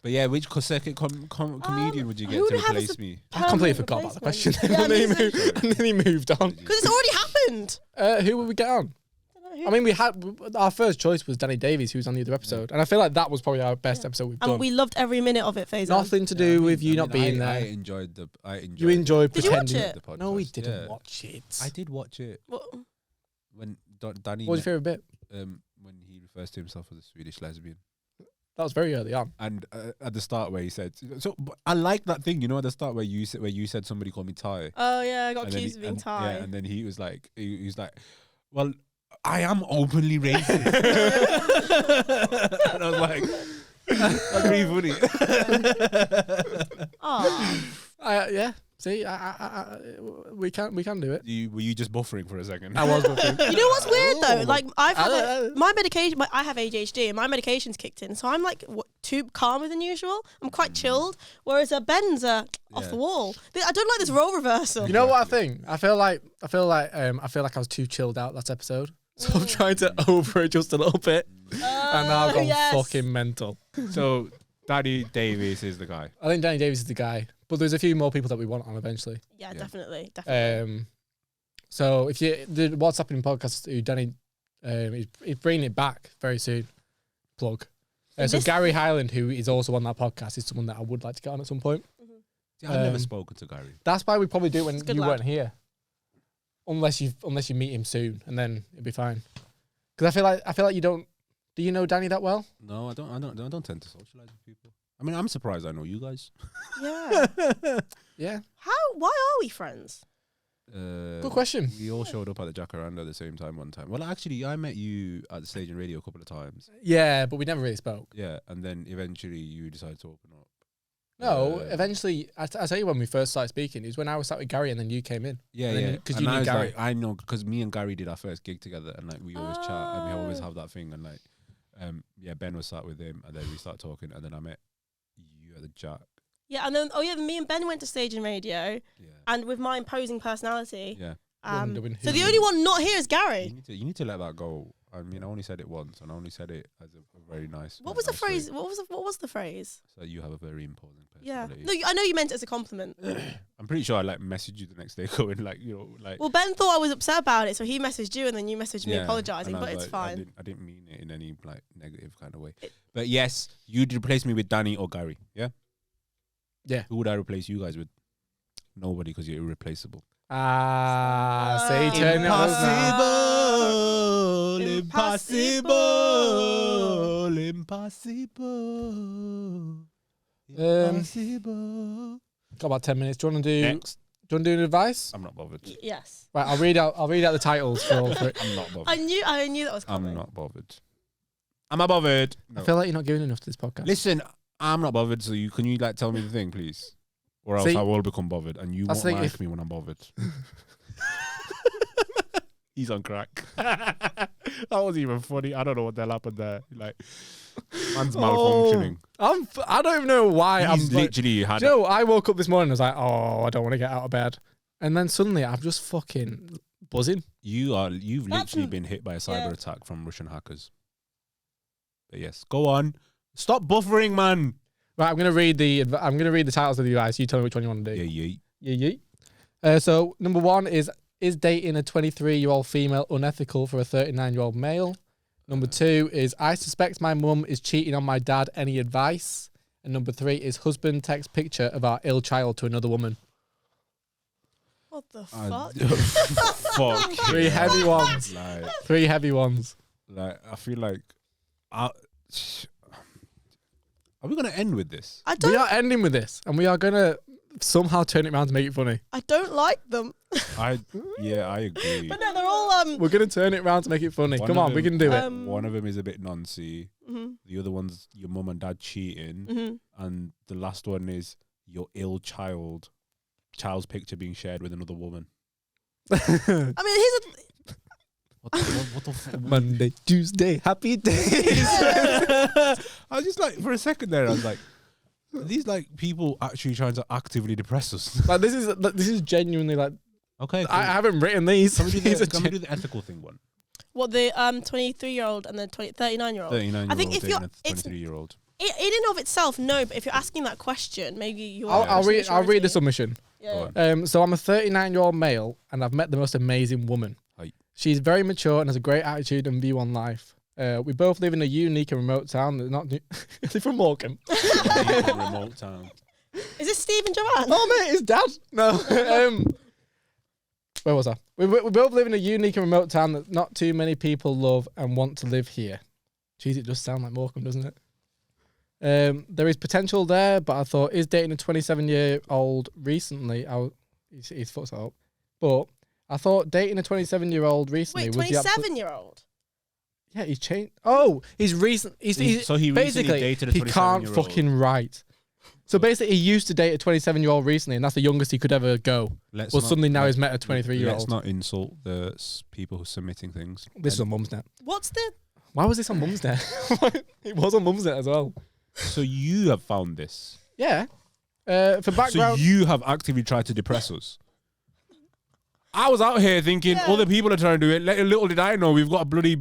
But yeah, which circuit comedian would you get who to would have replace as a- me? I completely forgot about the question. Yeah, and, then me he too. moved, and then he moved on. Because it's already happened. Who would we get on? I mean, we had our first choice was Danny Davies, who was on the other episode, and I feel like that was probably our best episode we've And done. we loved every minute of it, Faizan. Nothing to do with you not being I there. enjoyed the. You enjoyed Did you watch pretending. it? The podcast. No, we didn't Yeah. watch it. I did watch it What? when Danny. What was your favourite bit? When he refers to himself as a Swedish lesbian. That was very early on. And at the start where he said, so but I like that thing, you know, at the start where you said somebody called me Ty. Oh yeah, I got And accused of being Ty. Yeah, and then he was like, well, I am openly racist. And I was like, that's pretty funny. Oh. Yeah. See, we can do it. Were you just buffering for a second? I was buffering. You know what's weird though? Like I've had I my medication. I have ADHD, and my medication's kicked in, so I'm like too calmer than usual. I'm quite chilled, whereas Ben's off the wall. I don't like this role reversal. You know what I think? I feel like I was too chilled out last episode, so I'm trying to over adjust a little bit, and now I've gone fucking mental. So Danny Davis is the guy. I think Danny Davis is the guy, but there's a few more people that we want on eventually. Yeah, definitely. So if you the What's Happening podcast, who Danny, he's bringing it back very soon. Plug. So Gary Highland, who is also on that podcast, is someone that I would like to get on at some point. See, I've never spoken to Gary. That's why we probably do when you lad. weren't here, unless you meet him soon, and then it'll be fine. Because I feel like you don't. Do you know Danny that well? No, I don't tend to socialize with people. I mean, I'm surprised I know you guys. Yeah. Yeah. Why are we friends? Good question. We all showed up at the Jacaranda at the same time one time. Well, actually, I met you at the Stage and Radio a couple of times. Yeah, but we never really spoke. Yeah, and then eventually you decided to open up. No, eventually, I tell you when we first started speaking, it was when I was sat with Gary and then you came in. Yeah. Because you knew Gary. Like, I know, because me and Gary did our first gig together, and like we always chat, and we always have that thing, and like, Ben was sat with him, and then we started talking, and then I met you at the Jack. Yeah, and then me and Ben went to Stage and Radio, and with my imposing personality. Yeah. So the only one not here is Gary. You need to let that go. I mean, I only said it once, and I only said it as a very nice. What was the phrase? What was the phrase? So you have a very imposing Yeah. personality. No, I know you meant it as a compliment. I'm pretty sure I like messaged you the next day, going like, Well, Ben thought I was upset about it, so he messaged you, and then you messaged me Yeah, apologising. and I But was it's like, fine. I didn't mean it in any like negative kind of way. But yes, you'd replace me with Danny or Gary. Yeah. Yeah. Who would I replace you guys with? Nobody, because you're irreplaceable. Say turn it on now. Impossible. Got about 10 minutes. Do you want to do? Next. Do you want to do an advice? I'm not bothered. Yes. Right, I'll read out the titles for all three. I'm not bothered. I knew that was coming. I'm not bothered. I'm not bothered. No. I feel like you're not giving enough to this podcast. Listen, I'm not bothered. So can you like tell me the thing, please? Or else See, I will become bothered, and you won't like me when I'm bothered. He's on crack. That wasn't even funny. I don't know what the hell happened there. Like, man's malfunctioning. I don't even know why. He's literally had. Joe, I woke up this morning. I was like, I don't want to get out of bed, and then suddenly I'm just fucking buzzing. You've literally been hit by a cyber attack from Russian hackers. But yes, go on. Stop buffering, man. Right, I'm gonna read the titles of the advice. You tell me which one you want to do. Yeah. So number 1 is dating a 23-year-old female unethical for a 39-year-old male? Number 2 is I suspect my mum is cheating on my dad. Any advice? And number 3 is husband texts picture of our ill child to another woman. What the fuck? Fuck. Three heavy ones. Like, 3 heavy ones. Like, I feel like. Are we going to end with this? We are ending with this, and we are going to somehow turn it around to make it funny. I don't like them. I agree. But no, they're all We're going to turn it around to make it funny. Come on, we can do it. One of them is a bit noncy. The other one's your mum and dad cheating. And the last one is your ill child's picture being shared with another woman. I mean, here's What the fuck? Monday, Tuesday, happy days. I was just like, for a second there, I was like, are these like people actually trying to actively depress us? Like this is genuinely like. Okay, I haven't written these. Can we do the ethical thing one? What, the 23-year-old and the 39-year-old? 39-year-old. I think if you're 23-year-old. In and of itself, no. But if you're asking that question, maybe you. I'll read the submission. Yeah. So I'm a 39-year-old male, and I've met the most amazing woman. Hi. She's very mature and has a great attitude and view on life. We both live in a unique and remote town. Not they're from Morecambe. Remote town. Is this Steve and Joanne? Oh mate, his dad. No. Where was I? We both live in a unique and remote town that not too many people love and want to live here. Jeez, it does sound like Morecambe, doesn't it? There is potential there, but I thought, is dating a 27-year-old recently? He's fucked that up. But I thought dating a 27-year-old recently Wait, was the 27-year-old? Yeah, he's changed. Oh, he's recent. So he recently dated a 27-year-old. He can't fucking write. So basically, he used to date a 27-year-old recently, and that's the youngest he could ever go. Suddenly now he's met a 23-year-old. Let's not insult the people who are submitting things. This is on Mumsnet. Why was this on Mumsnet? It was on Mumsnet as well. So you have found this? Yeah. For background... So you have actively tried to depress us? I was out here thinking other people are trying to do it. Little did I know we've got a bloody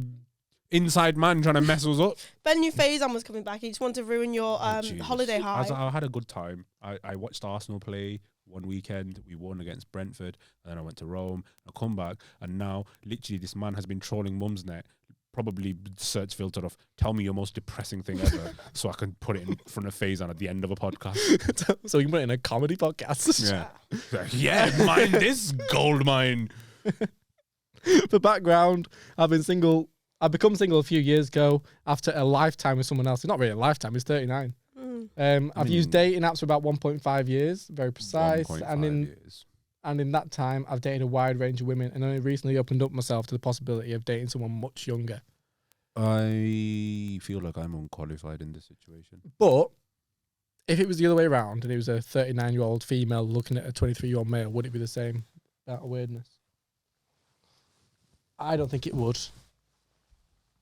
inside man trying to mess us up. Ben knew Faizan was coming back. He just wanted to ruin your holiday high. I had a good time. I watched Arsenal play one weekend. We won against Brentford. And then I went to Rome. I come back. And now, literally, this man has been trolling Mumsnet. Probably search filter of tell me your most depressing thing ever so I can put it in front of Faizan at the end of a podcast. So you can put it in a comedy podcast. Yeah, mine this gold mine. For background, I've become single a few years ago after a lifetime with someone else. It's not really a lifetime, it's 39. I've used dating apps for about 1.5 years, very precise. And in that time, I've dated a wide range of women and only recently opened up myself to the possibility of dating someone much younger. I feel like I'm unqualified in this situation. But if it was the other way around and it was a 39-year-old female looking at a 23-year-old male, would it be the same weirdness? I don't think it would.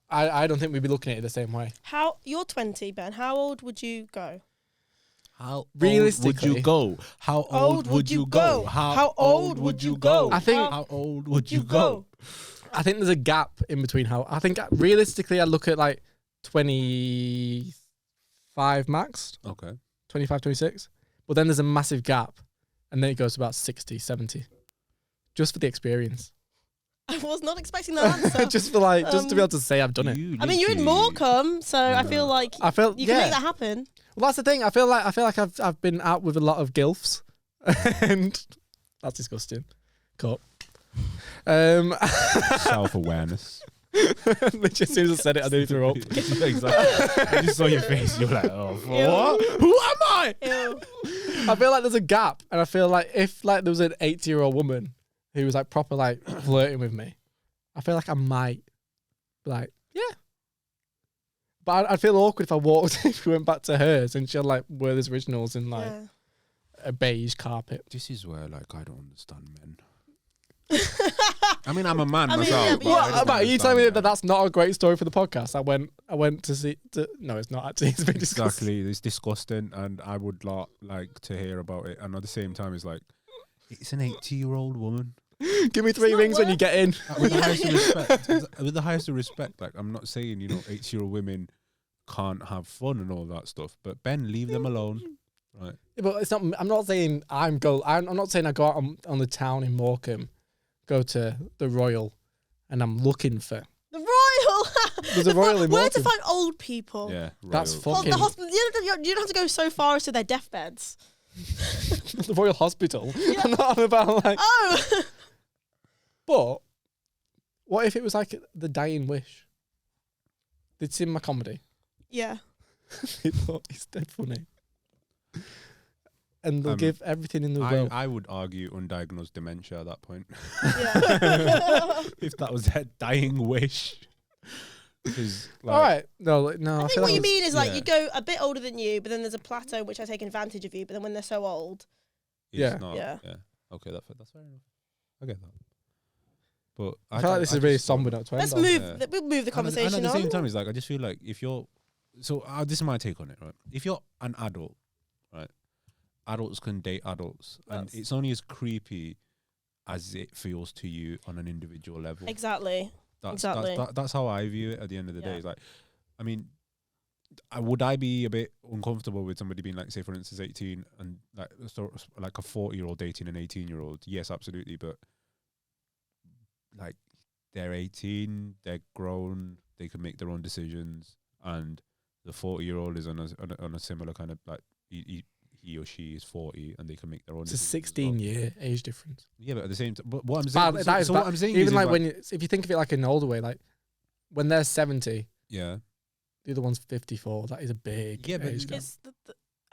I don't think we'd be looking at it the same way. You're 20, Ben. How old would you go? How realistically, old would you go? How old would you go? How old would you go? I think. How old would you go? I think there's a gap in between I think realistically I'd look at like 25 max. Okay. 25, 26. But then there's a massive gap. And then it goes to about 60, 70. Just for the experience. I was not expecting that answer. just to be able to say I've done it. I mean, you're in Morecambe, so I feel like you can make that happen. Well, that's the thing. I feel like I've been out with a lot of gilfs, and that's disgusting. Cut. Self-awareness. Literally, as soon as I said it, I nearly threw up. Exactly. I just saw your face. You're like, oh, what? Who am I? Ew. I feel like there's a gap, and I feel like if like there was an 80-year-old woman who was like proper like flirting with me, I feel like I might be like, yeah. But I'd feel awkward if I walked, if we went back to hers and she had like Werther's Originals and like a beige carpet. This is where like I don't understand men. I mean, I'm a man myself. Are you telling me that that's not a great story for the podcast? I went to see. No, it's not actually. It's been disgusting. Exactly, it's disgusting, and I would like to hear about it. And at the same time, it's like it's an 80-year-old woman. Give me 3 rings when you get in. With the highest of respect, with the highest of respect, like I'm not saying 80-year-old women can't have fun and all that stuff, but Ben, leave them alone, right? Yeah, but it's not. I'm not saying I'm not saying I go out on the town in Morecambe, go to the Royal, and I'm looking for the Royal. There's a Royal in Where Morecambe. to find old people? Yeah, that's fucking. The hospital. You don't have to go so far as to their deathbeds. The Royal Hospital. Yeah. I'm not on about like. Oh. But what if it was like the dying wish? They'd seen my comedy. Yeah. They thought he's dead funny. And they'll give everything in the world. I would argue undiagnosed dementia at that point. Yeah. If that was their dying wish. Because, like, all right. No. I think what you mean is like you go a bit older than you, but then there's a plateau which I take advantage of you. But then when they're so old, yeah. Okay, that's fair enough. I get that. But I feel like this is really somber note to end let's on. move. We'll move the conversation and at the on. same time, it's like I just feel like if you're this is my take on it, right? If you're an adult, right? Adults can date adults, and it's only as creepy as it feels to you on an individual level. Exactly. That's how I view it. At the end of the day, it's like, I mean, would I be a bit uncomfortable with somebody being like, say, for instance, 18 and like a 40-year-old dating an 18-year-old? Yes, absolutely, but like they're 18, they're grown, they can make their own decisions, and the 40-year-old is on a similar kind of like he or she is 40 and they can make their own. It's a 16-year age difference. Yeah, but at the same time, but what I'm saying, what I'm saying, even like when if you think of it like in an older way, like when they're 70, yeah, The other one's 54. That is a big age gap.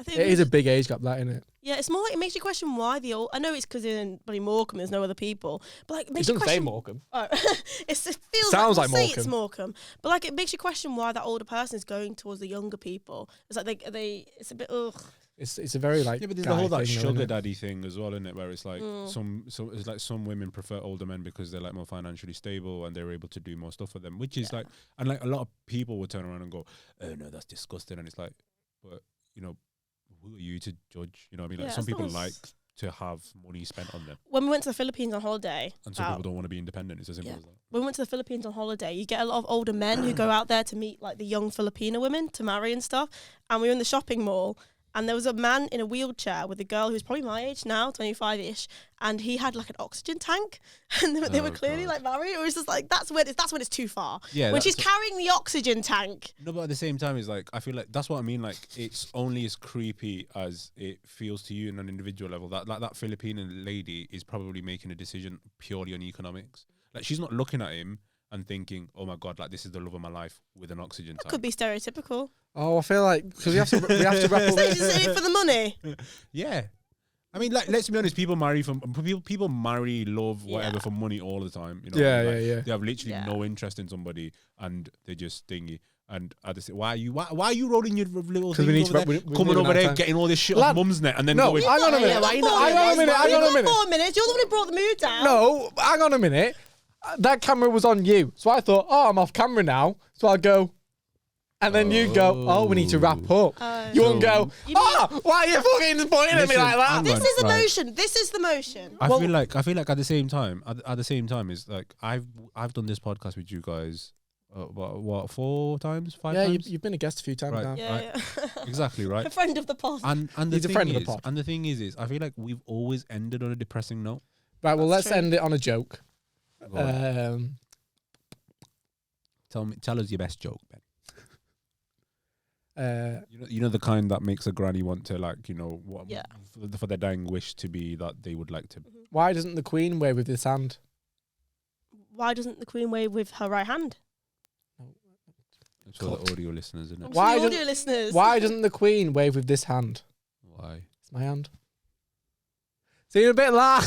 I think It is a big age gap, that, isn't it? Yeah, it's more like it makes you question why the old. I know it's because in bloody Morecambe there's no other people, but like it makes It you doesn't say question. Morecambe. Oh, it feels Sounds like, like it's Morecambe, but like it makes you question why that older person is going towards the younger people. It's like they it's a bit ugh. It's a very like but there's the whole that thing, sugar though, daddy thing as well, isn't it? Where it's like it's like some women prefer older men because they're like more financially stable and they're able to do more stuff for them, which is like, and like a lot of people would turn around and go, "Oh no, that's disgusting," and it's like, but you know, who are you to judge? You know what I mean? Like some people like to have money spent on them. When we went to the Philippines on holiday, and some people don't want to be independent. It's as simple as that. When we went to the Philippines on holiday, you get a lot of older men who go out there to meet like the young Filipino women to marry and stuff. And we were in the shopping mall. And there was a man in a wheelchair with a girl who's probably my age now, 25-ish, and he had like an oxygen tank, and they were clearly like married. It was just like that's when it's too far. Yeah, when she's carrying the oxygen tank. No, but at the same time, it's like I feel like that's what I mean. Like it's only as creepy as it feels to you on an individual level. That Filipino lady is probably making a decision purely on economics. Like she's not looking at him and thinking, "Oh my God, like this is the love of my life with an oxygen tank." Could be stereotypical. Oh, I feel like because we have to wrap up. So you just in it for the money. Yeah, I mean, like let's be honest. People marry, love, whatever for money all the time. You know, Yeah. They have literally no interest in somebody, and they just thingy. And I just say, why are you rolling your little thing over there? Coming over there, getting all this shit off Mum's net, and then going. Hang on a minute. Hang on a minute. 4 minutes. You're the one who brought the mood down. No, hang on a minute. That camera was on you, so I thought, oh, I'm off camera now, so I'll go. And then you go, oh, we need to wrap up. You won't go, why are you fucking pointing at me like that? This is emotion. This is the motion. I feel like at the same time, is like I've done this podcast with you guys, what 4 times, 5 times? Yeah, you've been a guest a few times now. Yeah. Exactly right. A friend of the pod. And He's a friend of the pod. And the thing is I feel like we've always ended on a depressing note. Right, well, let's end it on a joke. Tell us your best joke, Ben. You know the kind that makes a granny want to for their dying wish to be that they would like to. Why doesn't the Queen wave with this hand? Why doesn't the Queen wave with her right hand? It's for the audio listeners, isn't it? Why doesn't the Queen wave with this hand? Why? It's my hand. See you in a bit, la.